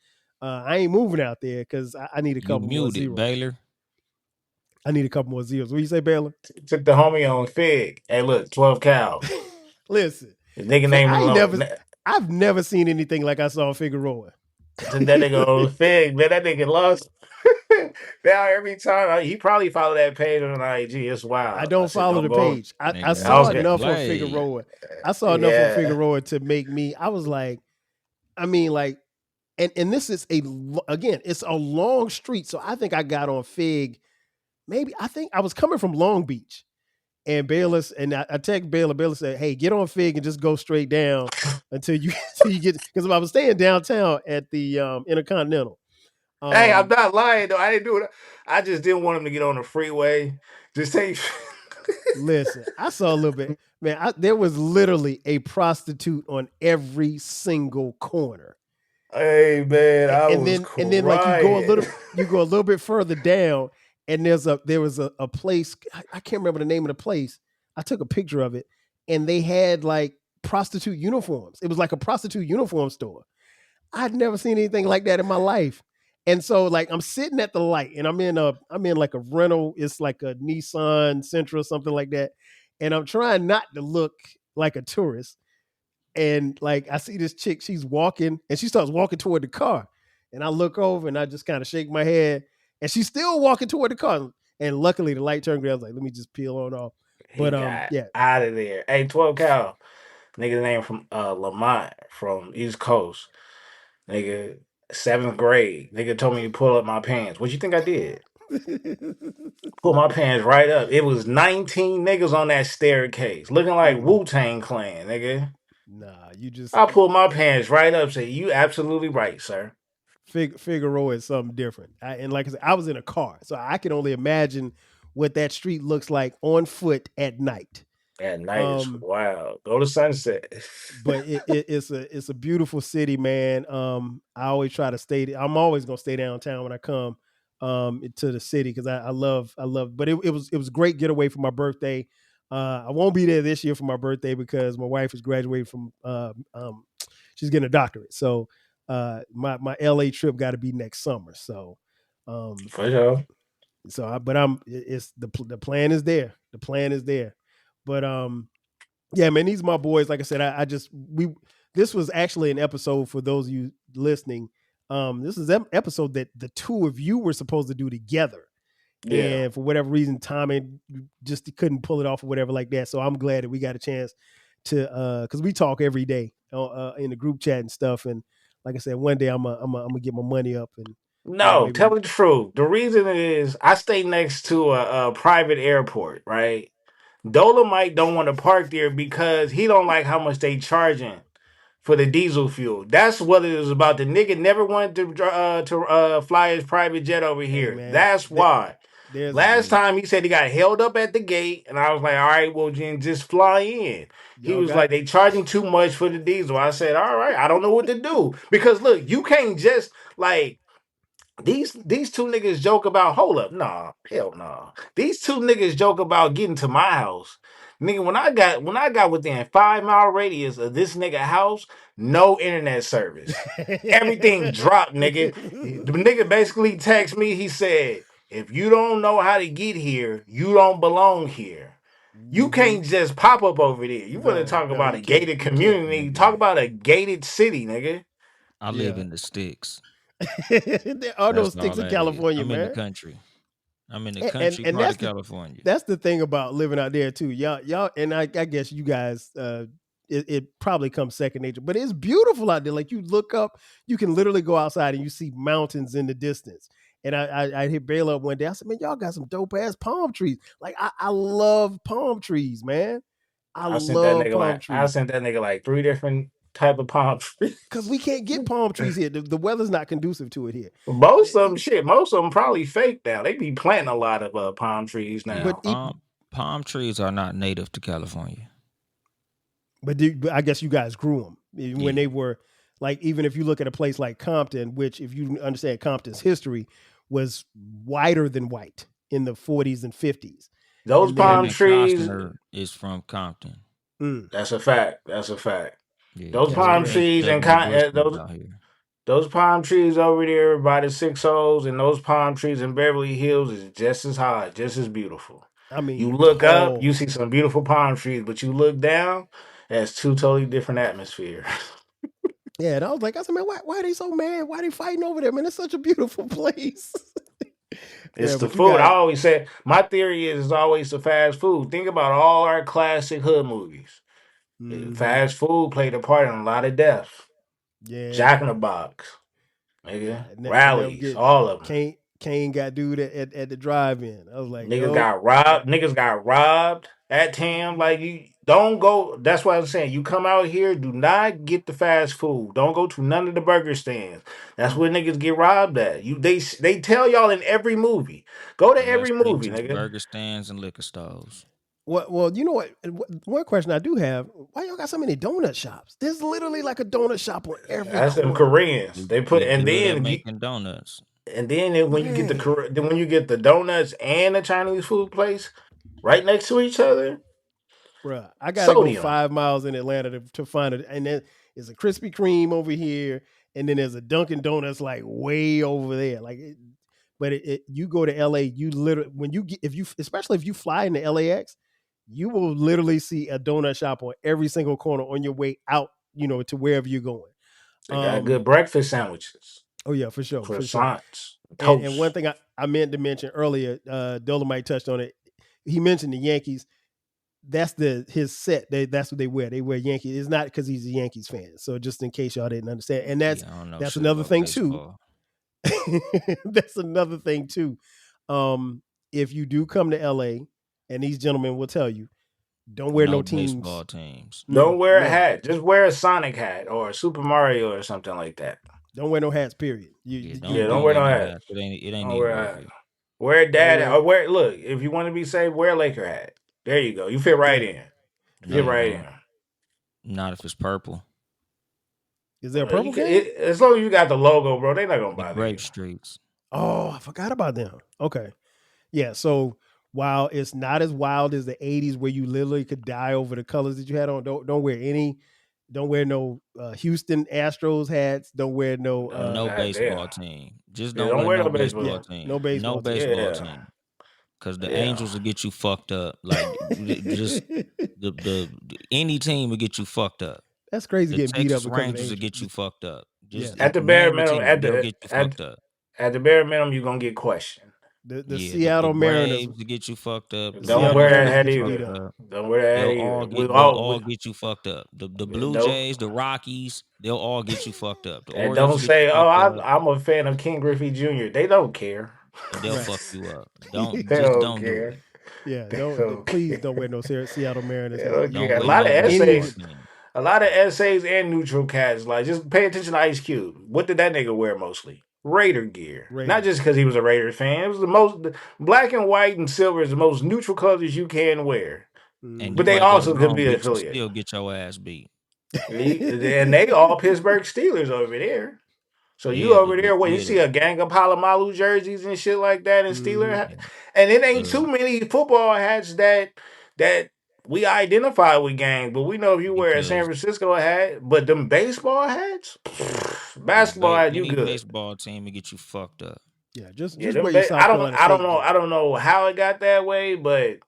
I ain't moving out there because I need a You couple more muted, zeros. Baylor. I need a couple more zeros. What you say, Baylor? Took the homie on Fig. Hey, look, 12 cows. Listen, The nigga name I've never seen anything like I saw in Figueroa. took that nigga on Fig, man. That nigga lost. Now every time he probably followed that page on IG. It's wild. I don't said, follow the go. page. I Nigga saw missing the Okay. enough of play. Figueroa. I saw enough of Yeah. Figueroa to make me. I was like, I mean, like, and this is again, it's a long street. So I think I got on Fig. Maybe I think I was coming from Long Beach, and Bayless, and I text Baylor. Baylor said, "Hey, get on Fig and just go straight down until you get." Because I was staying downtown at the Intercontinental. Hey, I'm not lying though. I didn't do it. I just didn't want him to get on the freeway. Just take. Listen, I saw a little bit. Man, there was literally a prostitute on every single corner. Hey man, I And was then like you go a little bit further down, and there was a place. I can't remember the name of the place. I took a picture of it, and they had like prostitute uniforms. It was like a prostitute uniform store. I'd never seen anything like that in my life. And so like I'm sitting at the light, and I'm in like a rental. It's like a Nissan Sentra, something like that. And I'm trying not to look like a tourist. And like I see this chick, she's walking, and she starts walking toward the car. And I look over and I just kind of shake my head, and she's still walking toward the car. And luckily the light turned green. I was like, let me just peel on off. he But got yeah. out of there. Hey, 12 cow. Nigga name from Lamont from East Coast. Nigga, 7th grade. Nigga told me to pull up my pants. What you think I did? Pull my pants right up. It was 19 niggas on that staircase, looking like Wu-Tang Clan, nigga. Nah, you just I pulled my pants right up. Say, you absolutely right, sir. Figueroa is something different. And like I said, I was in a car, so I can only imagine what that street looks like on foot at night. At night is wild. Go to Sunset. But it's a beautiful city, man. I always try to stay. I'm always gonna stay downtown when I come to the city because I love. But it was great getaway for my birthday. I won't be there this year for my birthday because my wife is graduating from. She's getting a doctorate, so my LA trip got to be next summer. So for sure. So it's the plan is there. The plan is there, but yeah, man, these are my boys. Like I said, this was actually an episode for those of you listening. This is an episode that the two of you were supposed to do together. Yeah. And for whatever reason, Tommy just couldn't pull it off or whatever like that. So I'm glad that we got a chance to, because we talk every day in the group chat and stuff. And like I said, one day I'm gonna get my money up and. No, tell me the truth. The reason is I stay next to a private airport, right? Dolemite don't want to park there because he don't like how much they charging for the diesel fuel. That's what it was about. The nigga never wanted to fly his private jet over here. Man, that's why. Last time he said he got held up at the gate, and I was like, all right, well, then just fly in. He was like, they charging too much for the diesel. I said, all right, I don't know what to do. Because look, you can't just like these two niggas joke about hold up, nah, hell nah. These two niggas joke about getting to my house. Nigga, when I got within 5-mile radius of this nigga house, no internet service. Everything dropped, nigga. The nigga basically texted me, he said, if you don't know how to get here, you don't belong here. You can't just pop up over there. You want to talk about a gated community, talk about a gated city, nigga. I live in the sticks. There are no sticks in California, I'm man. in the country. I'm in the country part of California. That's the thing about living out there too. Y'all, and I guess you guys, it probably comes second nature, but it's beautiful out there. Like you look up, you can literally go outside and you see mountains in the distance. And I hit Baylor up one day. I said, man, y'all got some dope ass palm trees. Like I love palm trees, man. I sent that nigga like 3 different type of palm trees. Because we can't get palm trees here. The weather's not conducive to it here. Most of them probably fake now. They be planting a lot of palm trees now. But palm trees are not native to California. But I guess you guys grew them when they were like, even if you look at a place like Compton, which if you understand Compton's history was whiter than white in the 40s and 50s. Those palm trees is from Compton. That's a fact. Yeah, those palm trees and Those palm trees over there by the 6 holes and those palm trees in Beverly Hills is just as high, just as beautiful. I mean, You look up, you tall. see some beautiful palm trees, but you look down, that's two totally different atmospheres. Yeah, and I was like, man, why are they so mad? Why are they fighting over there? Man, it's such a beautiful place. It's Yeah, the but you food. I guys, always say my theory is it's always the fast food. Think about all our classic hood movies. mhm. Fast food played a part in a lot of deaths. Yeah, Jack in the Box, yeah. nigga, Never rallies, get all of them. Kane got dude at the drive-in. I was like, Niggas nope. got robbed. Niggas got robbed at Tam. Like you don't go. That's why I'm saying you come out here. Do not get the fast food. Don't go to none of the burger stands. That's where niggas get robbed at. They tell y'all in every movie. Go to Unless every they movie, just nigga. burger stands and liquor stores. Well, you know what? One question I do have: why y'all got so many donut shops? There's literally like a donut shop on every That's them corner. Koreans. They put We and good at then you, making donuts. and then when you get Man, then when you get the donuts and the Chinese food place right next to each other, bruh, I got to go sodium. 5 miles in Atlanta to find it, and then there's a Krispy Kreme over here, and then there's a Dunkin' Donuts like way over there. But you go to LA, you literally when you get especially if you fly into LAX, you will literally see a donut shop on every single corner on your way out, to wherever you're going. They got good breakfast sandwiches, Oh yeah, for sure, for sure. croissants, And one toast. thing I meant to mention earlier, Dolomite touched on it. He mentioned the Yankees. That's his set. That's what they wear. They wear Yankees. It's not because he's a Yankees fan. So just in case y'all didn't understand, and Yeah, I don't know that's shit another about thing too. baseball. That's another thing too. If you do come to LA, and these gentlemen will tell you, don't wear No no baseball teams. teams. Don't wear a No, hat. Just wear a Sonic hat or a Super Mario or something like that. don't wear no hats. Period. Yeah, Yeah, don't don't wear wear no no hat. hats. It ain't Don't even wear a worth hat. it. Wear a don't dad wear. or wear look, if you want to be safe, wear a Laker hat. There you go. You fit right Yeah, in. No, Fit yeah. you right don't. in. Not if it's purple. Is there a You purple can, game? as long as you got the logo, bro, they not gonna The bother grape you. streets. Oh, I forgot about them. Okay. Yeah. So while it's not as wild as the '80s, where you literally could die over the colors that you had on, don't wear any. Don't wear no Houston Astros hats. Don't wear no. No God damn. baseball team. Just Yeah, don't don't wear wear no no baseball. baseball Yeah, no team. No baseball team. baseball Yeah. team. Cause the Yeah. Angels will get you fucked up. Like just the any team will get you fucked up. That's crazy The getting beat up Texas because of the Rangers will Angels. get you fucked up. Yeah, Just At the bare name a minimum, team, they'll get you fucked up. at the bare minimum, you're gonna get questioned. the Yeah, the Seattle Mariners. Braves will get you fucked up. The The Don't Seattle wear Mariners that will Mariners hat get get you you beat either. fucked up. up. Don't wear that hat either. They'll all get you fucked up. The Blue Don't Jays, the Rockies, they'll all get you fucked up. The and Orioles don't will get you say, "Oh, fucked up. I'm a fan of King Griffey Jr." They don't care. They'll Right. fuck you up. They Just don't don't do care. it. Yeah. They Don't don't please don't care. wear no Seattle Mariners They hat. don't You care. Don't A wear lot of no baseball any essays. team. A lot of essays and neutral cats. Like, just pay attention to Ice Cube. What did that nigga wear mostly? Raider gear. Not Raiders. just because he was a Raider fan. It was the black and white and silver is the most neutral colors you can wear. And Mm-hmm. But you they might go to also could Long be Beach and affiliated. still get your ass beat. And they all Pittsburgh Steelers over there. So you Yeah, over there when you see a gang of Palomalu jerseys and shit like that and Steeler Mm-hmm. and it ain't the too many football hats that we identify with gang, but we know if you wear a San because Francisco hat, but them baseball hats, basketball hat, you any good. baseball team will get you fucked up. Yeah. Just Yeah, just wear your South Carolina I don't State know gear. I don't know how it got that way, but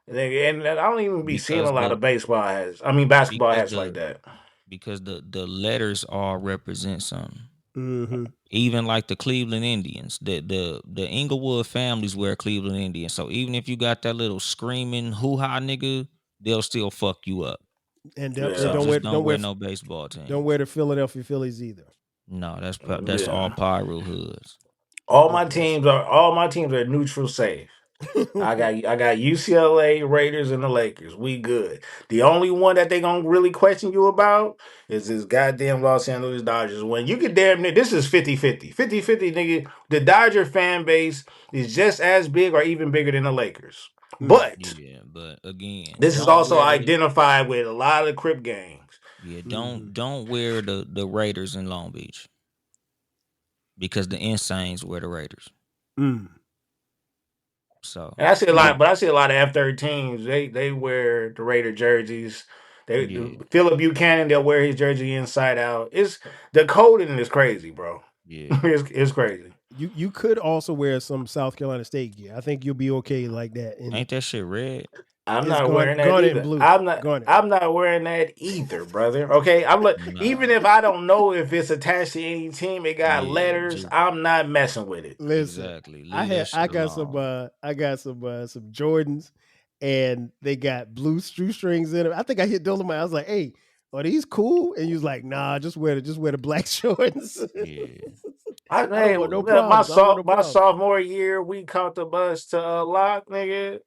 and I don't even be seeing a Because lot the of baseball hats. I mean basketball because hats like the that. because the letters all represent something. Mm-hmm. Even like the Cleveland Indians, the Inglewood families wear Cleveland Indians. So even if you got that little screaming hoo-ha nigga, they'll still fuck you up. And So Yeah. just don't wear no baseball don't wear teams. the Philadelphia Phillies either. No, that's all Yeah. pyro hoods. All Yeah. my teams are neutral safe. I got UCLA, Raiders, and the Lakers. We good. The only one that they gonna really question you about is this goddamn Los Angeles Dodgers. When you get damn near, this is 50-50. 50-50, nigga. The Dodger fan base is just as big or even bigger than the Lakers. Mm. But Yeah, but again, this is don't also wear the identified with a lot of Crip gangs. yeah, Mm-hmm. don't wear the Raiders in Long Beach because the Insanes wear the Raiders. Mm. So And I see a Yeah. lot, but I see a lot of F-13s. They wear the Raider jerseys. Yeah. Philip Buchanan, they'll wear his jersey inside out. It's the coding is crazy, bro. Yeah. It's crazy. You could also wear some South Carolina State gear. I think you'll be okay like that. And Ain't that shit red? I'm it's not wearing that garnet and either. blue. Garnet. I'm not wearing that either, brother. Okay, even Nah. if I don't know if it's attached to any team, it got Yeah. letters. Just I'm not messing with it. Listen, exactly. Leave that I shit got alone. some Jordans, and they got blue shoestrings in them. I think I hit Dolomite. I was like, "Hey, are these cool?" And he was like, "Nah, just wear the black shorts." Yeah. I don't want no problems. I don't want no My problems. sophomore year, we caught the bus to Lock, nigga.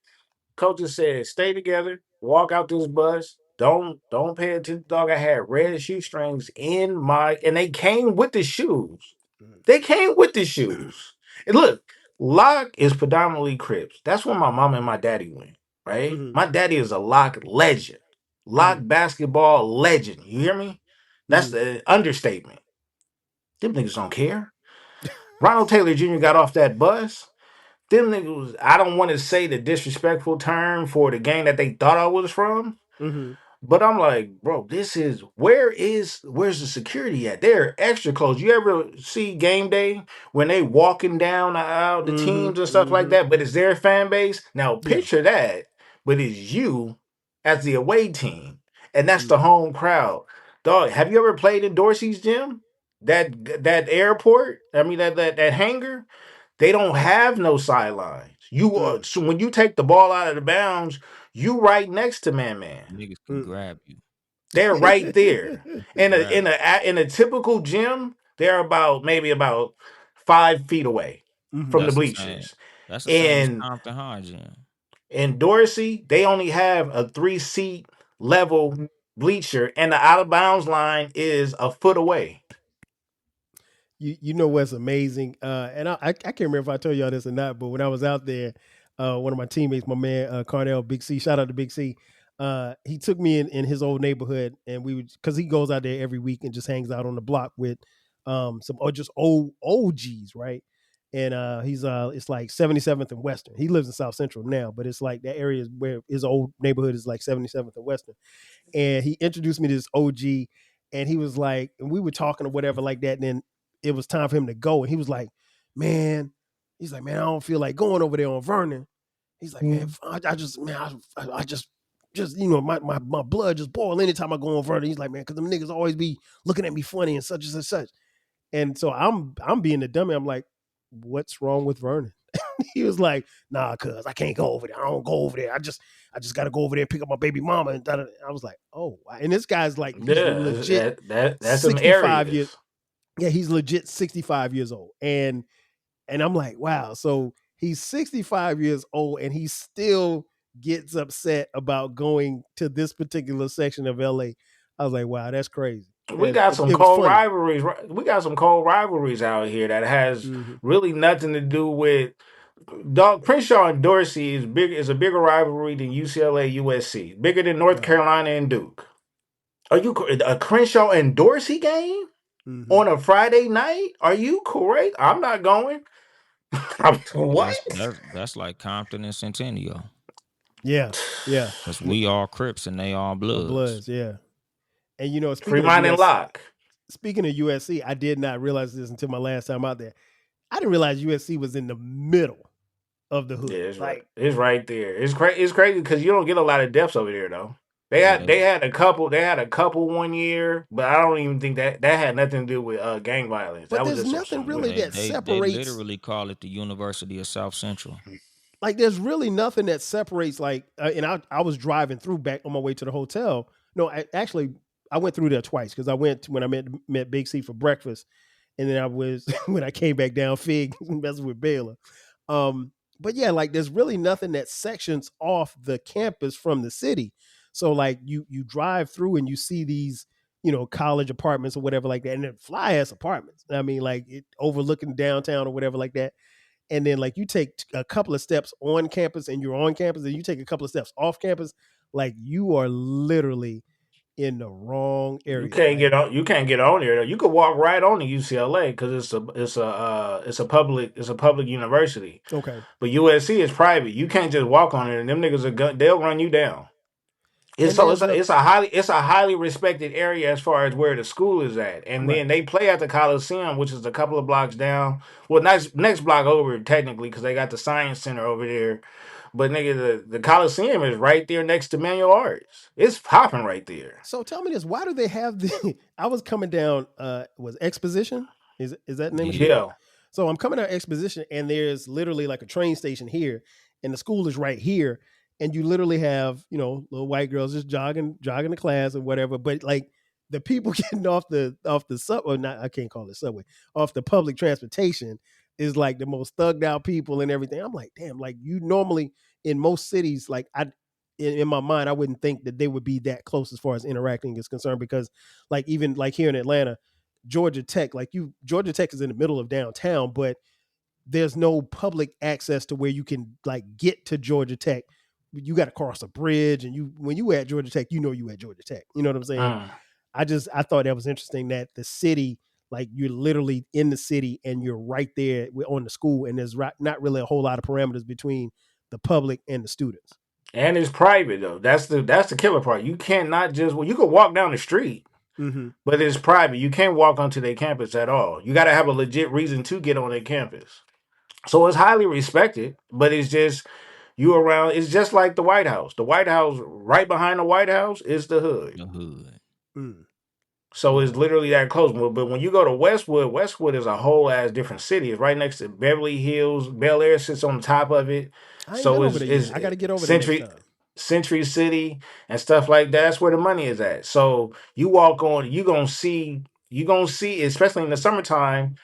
Coaches said, "Stay together, walk out this bus. Don't pay attention, dog." I had red shoestrings in my, and they came with the shoes. They came with the shoes. And look, Lock is predominantly Crips. That's where my mom and my daddy went. Right? Mm-hmm. My daddy is a Lock legend, Lock Mm-hmm. basketball legend. You hear me? That's Mm-hmm. the understatement. Them niggas don't care. Ronald Taylor Jr. got off that bus. Them niggas, I don't want to say the disrespectful term for the gang that they thought I was from, Mm-hmm. but I'm like, bro, where's the security at? They're extra close. You ever see game day when they walking down the aisle, the teams and Mm-hmm. stuff like Mm-hmm. that, but it's their fan base? Now Yeah. picture that, but it's you as the away team, and that's the Mm-hmm. home crowd. Dog, have you ever played in Dorsey's gym? That airport? I mean that hangar? They don't have no sidelines. So when you take the ball out of the bounds, you right next to man. Niggas can Mm-hmm. grab you. They're right there. In a Grab in a in a typical gym, they're maybe about 5 feet away Mm-hmm. from the that's the same. bleachers. That's the same as In Compton High Gym. in Dorsey, they only have a 3 seat level bleacher, and the out of bounds line is a foot away. You know what's amazing, and I can't remember if I told y'all this or not, but when I was out there, one of my teammates, my man Carnell Big C, shout out to Big C, he took me in his old neighborhood, and we would, because he goes out there every week and just hangs out on the block with some or just old OGs, right? And he's it's like 77th and Western. He lives in South Central now, but it's like that area is where his old neighborhood is, like 77th and Western. And he introduced me to this OG, and he was like, and we were talking or whatever like that. And then it was time for him to go, and he was like, "Man," he's like, "Man, I don't feel like going over there on Vernon." He's like, "Man, I just, man, I just my blood just boil anytime I go on Vernon." He's like, "Man, because them niggas always be looking at me funny and such and such." And so I'm being the dummy. I'm like, "What's wrong with Vernon?" He was like, "Nah, cuz I can't go over there. I don't go over there. I just got to go over there and pick up my baby mama." And da-da-da. I was like, "Oh," wow. And this guy's like, he's Yeah, legit that's some 65 years. areas. Yeah, he's legit 65 years old. And I'm like, wow. So he's 65 years old and he still gets upset about going to this particular section of LA. I was like, wow, that's crazy. We got some It was cold funny. rivalries. We got some cold rivalries out here that has Mm-hmm. really nothing to do with Dog. Crenshaw and Dorsey is a bigger rivalry than UCLA USC, bigger than North Wow. Carolina and Duke. Are you a Crenshaw and Dorsey game Mm-hmm. on a Friday night? Are you correct? I'm not going. What? That's like Compton and Centennial. Yeah. Yeah. Cause we all Crips and they all Bloods. Bloods. Yeah. And Fremont and Locke. speaking of USC, I did not realize this until my last time out there. I didn't realize USC was in the middle of the Yeah, hood. it's right. Like, It's right there. It's crazy because you don't get a lot of deaths over there though. They had Yeah. they had a couple. They had a couple one year, but I don't even think that had nothing to do with gang violence. but That was there's just nothing some really that They separates. literally call it the University of South Central. Like, there's really nothing that separates. Like, and I was driving through back on my way to the hotel. No, actually, I went through there twice because I went when I met Big C for breakfast, and then I was when I came back down Fig messing with Baylor. But yeah, like there's really nothing that sections off the campus from the city. So like you drive through and you see these, college apartments or whatever like that, and then fly ass apartments. I mean, like it overlooking downtown or whatever like that. And then like you take a couple of steps on campus and you're on campus, and you take a couple of steps off campus, like you are literally in the wrong You area. can't Like, get on. You can't get on there though. You could walk right on to UCLA because it's a public university. okay. But USC is private. You can't just walk on it, and them niggas they'll run you down. It's so it's a highly respected area as far as where the school is at, and Right. then they play at the Coliseum, which is a couple of blocks down. Well, next block over technically, because they got the Science Center over there. But nigga, the Coliseum is right there next to Manual Arts. It's popping right there. So tell me this: why do they have the? I was coming down. Was Exposition? Is that the name of the street? Yeah. So I'm coming down Exposition, and there's literally like a train station here, and the school is right here, and you literally have little white girls just jogging to class or whatever. But like the people getting off the subway, not I can't call it subway, off the public transportation is like the most thugged out people and everything. I'm like, damn, like you normally in most cities, like in my mind, I wouldn't think that they would be that close as far as interacting is concerned, because like even like here in Atlanta, Georgia Tech is in the middle of downtown, but there's no public access to where you can like get to Georgia Tech. You got to cross a bridge, and when you at Georgia Tech, you at Georgia Tech. You know what I'm saying? I thought that was interesting that the city, like you're literally in the city and you're right there on the school, and there's not really a whole lot of parameters between the public and the students. And it's private though. That's the killer part. You can't not just you could walk down the street, but it's private. You can't walk onto their campus at all. You got to have a legit reason to get on their campus. So it's highly respected, but it's just you around. It's just like the White House. The White House, right behind the White House, is the hood. The hood. So it's literally that close. But when you go to Westwood, Westwood is a whole ass different city. It's right next to Beverly Hills. Bel Air sits on top of it. I ain't So been it's, over there yet. it's I got to get over there next time. Century City and stuff like that. That's where the money is at. So you walk on, you gonna see, especially in the summertime,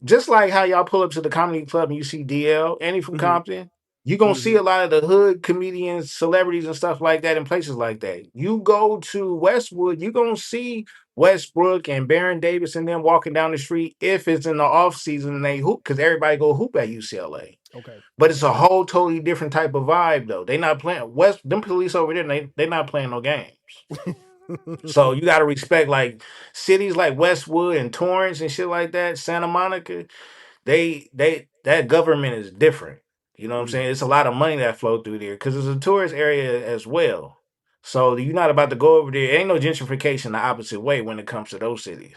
just like how y'all pull up to the comedy club and you see DL, Andy from Compton. You're gonna see a lot of the hood comedians, celebrities, and stuff like that in places like that. You go to Westwood, you're gonna see Westbrook and Baron Davis and them walking down the street if it's in the off season and they hoop, because everybody go hoop at UCLA. Okay. But it's a whole totally different type of vibe though. They not playing them police over there, they not playing no games. So you gotta respect like cities like Westwood and Torrance and shit like that, Santa Monica, they that government is different. You know what I'm saying? It's a lot of money that flow through there because it's a tourist area as well. So you're not about to go over there. Ain't no gentrification the opposite way when it comes to those cities.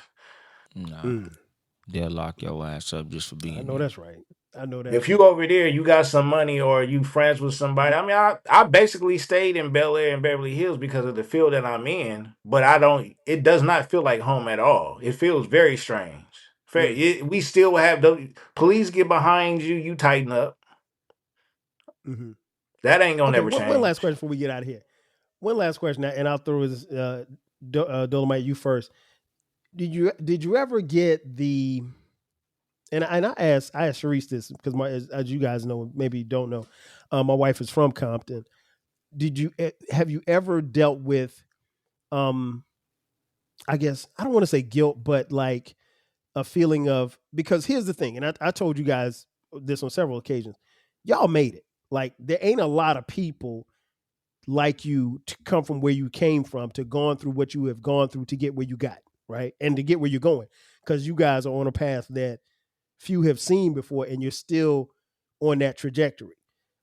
Nah. They'll lock your ass up just for being I know there. that's right. I know that. If you over there, you got some money or you friends with somebody. I mean, I basically stayed in Bel Air and Beverly Hills because of the field that I'm in, but it does not feel like home at all. It feels very strange. We still have the police get behind you, you tighten up. That ain't gonna never change. One last question before we get out of here. One last question, and I'll throw this Dolemite you first. Did you ever get the? And I asked Sharice this because as you guys know, maybe you don't know, my wife is from Compton. Have you ever dealt with, I guess I don't want to say guilt, but like a feeling of, because here's the thing, and I told you guys this on several occasions, y'all made it. Like there ain't a lot of people like you to come from where you came from, to gone through what you have gone through to get where you got, right? And to get where you're going, because you guys are on a path that few have seen before, and you're still on that trajectory.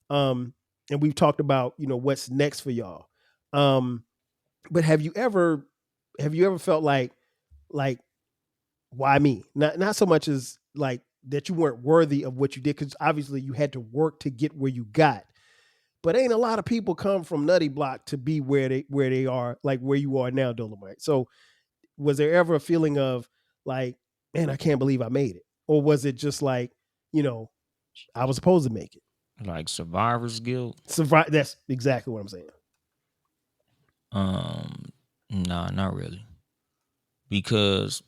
And we've talked about, what's next for y'all. But have you ever felt like why me? Not so much as like that you weren't worthy of what you did, because obviously you had to work to get where you got. But ain't a lot of people come from Nutty Block to be where they are, like where you are now, Dolemite. So was there ever a feeling of like, man, I can't believe I made it? Or was it just like, I was supposed to make it? Like survivor's guilt? That's exactly what I'm saying. Nah, not really. Because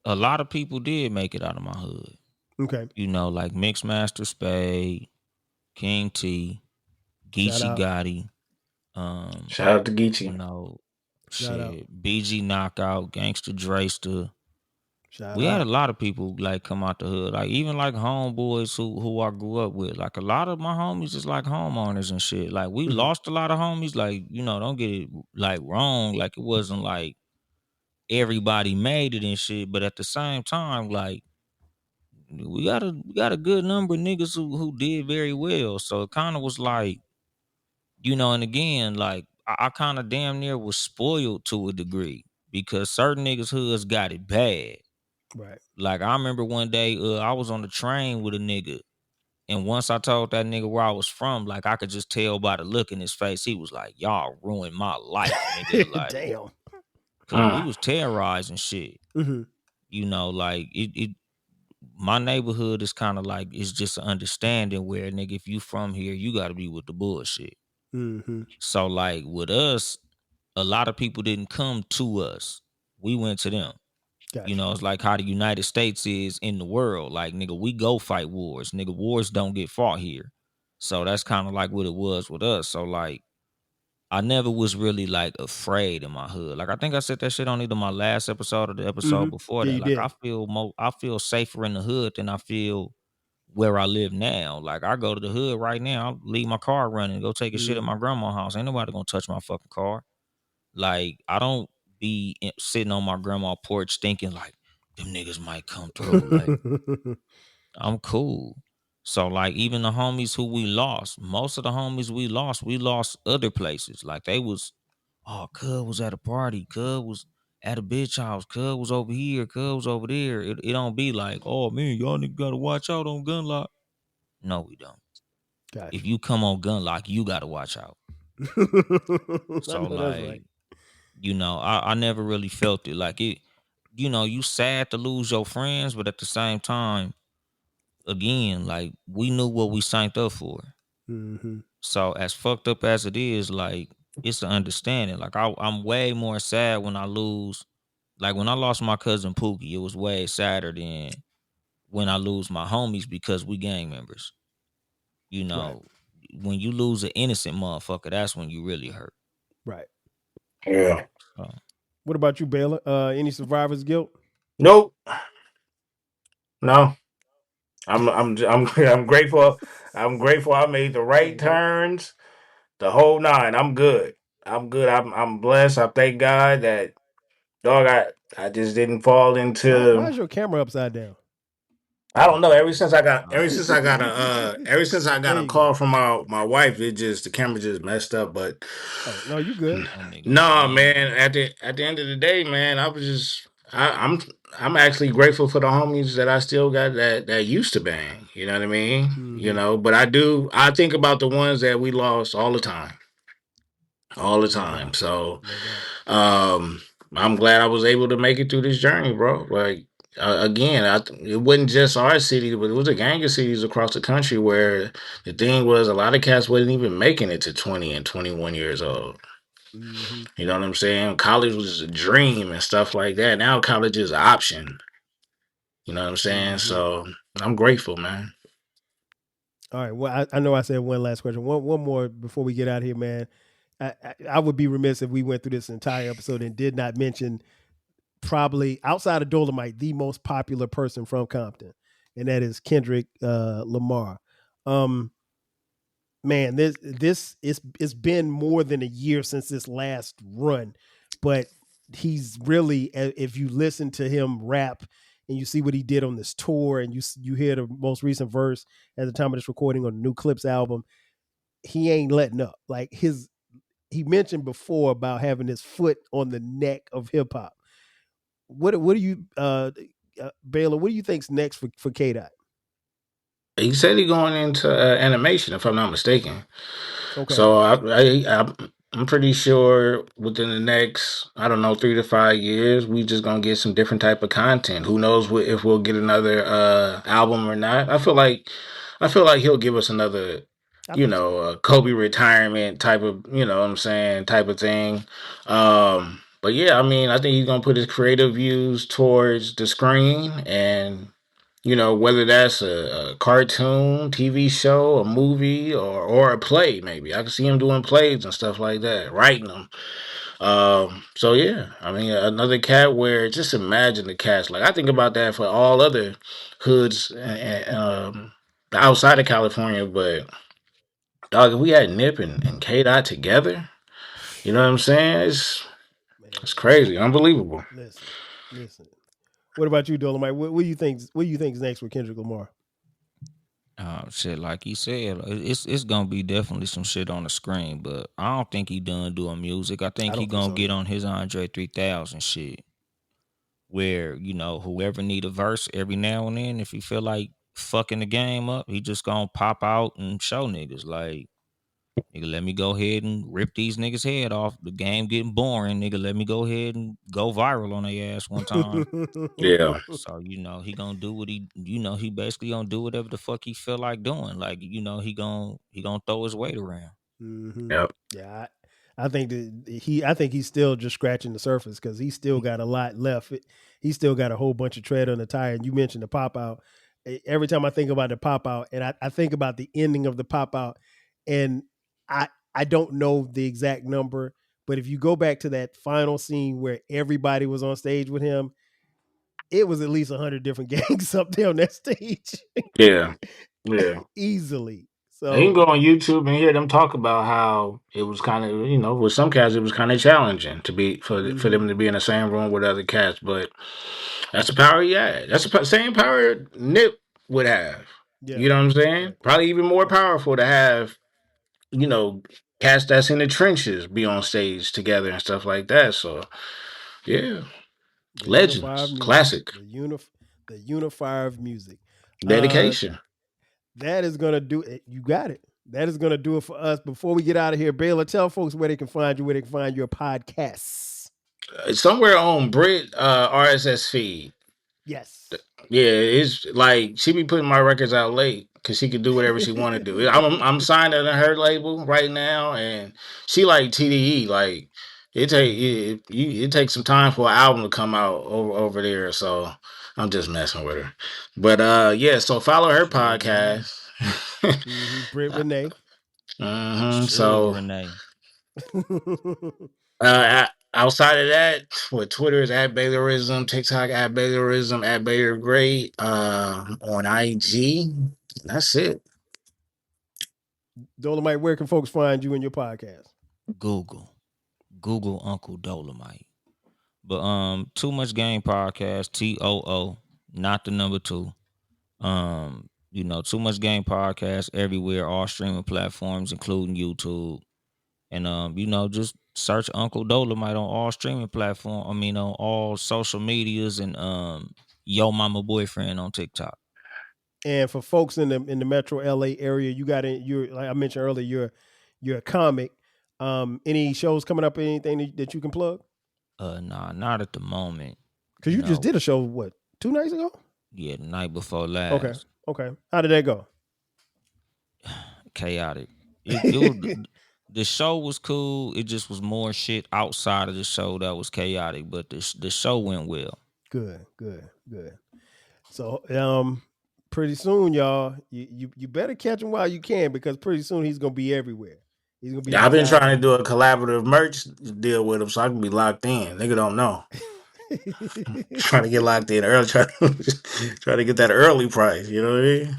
a lot of people did make it out of my hood. Okay. Like Mixmaster Spade, King T, Geechee Gotti. Shout out to Geechee. BG Knockout, Gangsta Drayster. We had a lot of people like come out the hood, like even like homeboys who I grew up with. Like a lot of my homies is like homeowners and shit. Like we lost a lot of homies. Like don't get it like wrong. Like it wasn't like everybody made it and shit. But at the same time, like we got a good number of niggas who did very well. So it kind of was like, and again, like I kind of damn near was spoiled to a degree because certain niggas hoods got it bad. Right. Like I remember one day, I was on the train with a nigga, and once I told that nigga where I was from, like I could just tell by the look in his face, he was like, "Y'all ruined my life, nigga." Like, Damn. cause we was terrorizing shit. Mm-hmm. You know, like it my neighborhood is kind of like it's just an understanding where nigga, if you from here, you got to be with the bullshit. Mm-hmm. So like with us, a lot of people didn't come to us. We went to them. Gotcha. You know, it's like how the United States is in the world. Like nigga, we go fight wars. Nigga, wars don't get fought here. So that's kind of like what it was with us. So like I never was really like afraid in my hood. Like I think I said that shit on either my last episode or the episode Mm-hmm. before Yeah, that. you Like did. I feel safer in the hood than I feel where I live now. Like I go to the hood right now, I'll leave my car running, go take a shit at Mm-hmm. my grandma's house. Ain't nobody gonna touch my fucking car. Like I don't be sitting on my grandma's porch thinking like them niggas might come through. Like I'm cool. So like even the homies who we lost, most of the homies we lost other places. Like they was, oh, cuz was at a party, cuz was at a bitch house, cuz was over here, cuz was over there. It don't be like, oh man, y'all niggas gotta watch out on Gunlock. No, we don't. Gotcha. If you come on Gunlock, you gotta watch out. I So know that's right. like, you know, I never really felt it. Like it, you know, you sad to lose your friends, but at the same time, again, like we knew what we signed up for. Mm-hmm. So as fucked up as it is, like it's an understanding. Like I'm way more sad when I lose. Like when I lost my cousin Pookie, it was way sadder than when I lose my homies because we gang members. You Right. know, when you lose an innocent motherfucker, that's when you really hurt. Right. Yeah. So, What about you, Baylor? Any survivor's guilt? Nope. No. I'm grateful. I'm grateful I made the right turns. The whole nine. I'm good. I'm good. I'm blessed. I thank God that dog. I just didn't fall Why into. is your camera upside down? I don't know. Ever since I got There a you go. call from my wife, the camera just messed up. But Oh no, you good. that nigga no, funny. man. At the end of the day, man, I'm actually grateful for the homies that I still got that used to bang. You know what I mean? You Mm-hmm. know, but I think about the ones that we lost all the time, all the No time. doubt. So, No doubt. um, I'm glad I was able to make it through this journey, bro. Like again, it wasn't just our city, but it was a gang of cities across the country where the thing was a lot of cats wasn't even making it to 20 and 21 years old. Mm-hmm. You know what I'm saying? College was a dream and stuff like that. Now college is an option. You know what I'm saying? Mm-hmm. So I'm grateful, man. All right. Well, I know I said one last question. One more before we get out of here, man. I would be remiss if we went through this entire episode and did not mention probably outside of Dolomite the most popular person from Compton, and that is Kendrick Lamar. Man, this it's been more than a year since this last run, but he's really, if you listen to him rap and you see what he did on this tour, and you hear the most recent verse at the time of this recording on the New Clips album, he ain't letting up. Like he mentioned before about having his foot on the neck of hip hop. What do you Baylor? What do you think's next for K Dot? He said he going into animation, if I'm not mistaken. Okay. So I'm pretty sure within the next, I don't know, 3 to 5 years, we just gonna get some different type of content. Who knows if we'll get another album or not? I feel like he'll give us another, I think so. Kobe retirement type of, you know what I'm saying, type of thing. But yeah, I mean, I think he's gonna put his creative views towards the screen, and whether that's a cartoon, TV show, a movie, or a play, maybe. I can see him doing plays and stuff like that, writing them. So yeah, I mean, another cat where just imagine the cats. Like I think about that for all other hoods outside of California, but dog, if we had Nip and K Dot together, you know what I'm saying? It's Man, crazy, unbelievable. listen. What about you, Dolomite? What do you think? What do you think is next with Kendrick Lamar? Shit, like he said, it's gonna be definitely some shit on the screen, but I don't think he done doing music. I I think he don't think gonna so get either. on his Andre 3000 shit, where whoever need a verse every now and then, if he feel like fucking the game up, he just gonna pop out and show niggas like, nigga, let me go ahead and rip these niggas head off. The game getting boring, nigga. Let me go ahead and go viral on their ass one time. Yeah. So, he gonna do what he basically gonna do whatever the fuck he feel like doing. Like, he gonna throw his weight around. Hmm. Yep. Yeah, I think I think he's still just scratching the surface because he's still got a lot left. He's still got a whole bunch of tread on the tire. And you mentioned the pop out. Every time I think about the pop out, and I think about the ending of the pop out, and I don't know the exact number, but if you go back to that final scene where everybody was on stage with him, it was at least 100 different gangs up there on that stage. Yeah. Yeah. Easily. And you can So go on YouTube and hear them talk about how it was kind of, with some cats it was kind of challenging to be for mhm. them to be in the same room with other cats. But that's the power he had. That's the same power Nip would have. Yeah. You know what I'm saying? Yeah. Probably even more Yeah. powerful to have, you know, cats that's in the trenches be on stage together and stuff like that. So yeah, The unifier of legends, music. classic, The unifier of music. Uh dedication. that is gonna do it. You got it. That is gonna do it for us. Before we get out of here, Baylor, tell folks where they can find you, where they can find your podcasts. Somewhere on Brit RSS feed. Yes. Yeah, it's like she be putting my records out late because she can do whatever she want to do. I'm signed under her label right now, and she like TDE. Like it takes some time for an album to come out over there. So I'm just messing with her. But yeah, so follow her Sugar. podcast. Britt Renee. Sugar So Renee. outside of that, what Twitter is at Baylorism, TikTok at Baylorism, at Baylor Great, on IG. That's it. Dolemite, where can folks find you in your podcast? Google Uncle Dolemite. But Too Much Game Podcast, TOO, not the number 2. Too Much Game Podcast everywhere, all streaming platforms, including YouTube. And just search Uncle Dolemite on all streaming platforms. I mean, on all social medias, and Yo Mama Boyfriend on TikTok. And for folks in the Metro LA area, you're like I mentioned earlier, you're a comic. Any shows coming up, anything that you can plug? Nah, not at the moment. Because you just did a show, what, 2 nights ago? Yeah, the night before Okay. last. Okay. How did that go? Chaotic. It was the show was cool. It just was more shit outside of the show that was chaotic, but the show went well. Good. So pretty soon, y'all, you better catch him while you can, because pretty soon he's gonna be everywhere. He's gonna be Yeah, I've been outside. trying to do a collaborative merch deal with him so I can be locked in. Nigga don't know. Trying to get locked in early, try to get that early price. You know what I mean?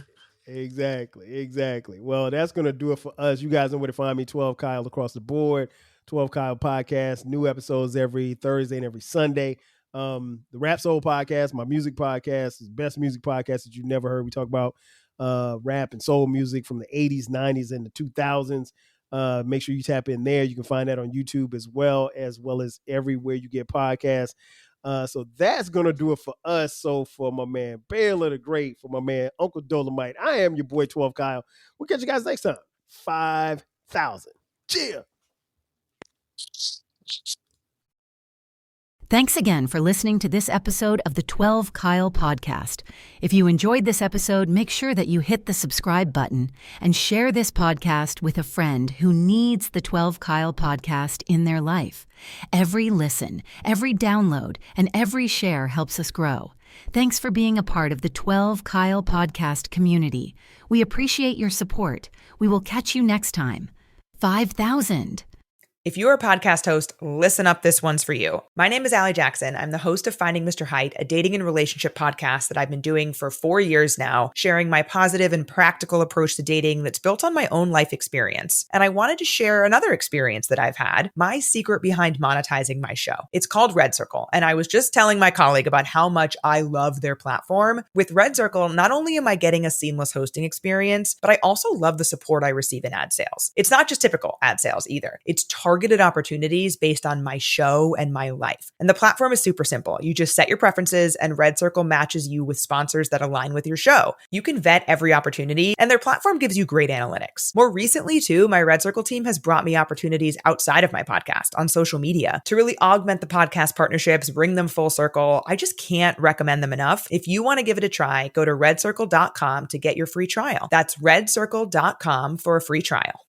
Exactly. Well, that's going to do it for us. You guys know where to find me, 12 Kyle across the board, 12 Kyle podcast, new episodes every Thursday and every Sunday. The Rap Soul podcast, my music podcast, is the best music podcast that you've never heard. We talk about rap and soul music from the 80s, 90s, and the 2000s. Make sure you tap in there. You can find that on YouTube as well as everywhere you get podcasts. So that's going to do it for us. So for my man Baylor the Great, for my man Uncle Dolemite, I am your boy 12 Kyle. We'll catch you guys next time. 5,000. Cheer. Thanks again for listening to this episode of the 12 Kyle podcast. If you enjoyed this episode, make sure that you hit the subscribe button and share this podcast with a friend who needs the 12 Kyle podcast in their life. Every listen, every download, and every share helps us grow. Thanks for being a part of the 12 Kyle podcast community. We appreciate your support. We will catch you next time. 5,000. If you're a podcast host, listen up, this one's for you. My name is Allie Jackson. I'm the host of Finding Mr. Height, a dating and relationship podcast that I've been doing for 4 years now, sharing my positive and practical approach to dating that's built on my own life experience. And I wanted to share another experience that I've had, my secret behind monetizing my show. It's called Red Circle, and I was just telling my colleague about how much I love their platform. With Red Circle, not only am I getting a seamless hosting experience, but I also love the support I receive in ad sales. It's not just typical ad sales either. It's targeted opportunities based on my show and my life. And the platform is super simple. You just set your preferences and Red Circle matches you with sponsors that align with your show. You can vet every opportunity and their platform gives you great analytics. More recently too, my Red Circle team has brought me opportunities outside of my podcast on social media to really augment the podcast partnerships, bring them full circle. I just can't recommend them enough. If you want to give it a try, go to redcircle.com to get your free trial. That's redcircle.com for a free trial.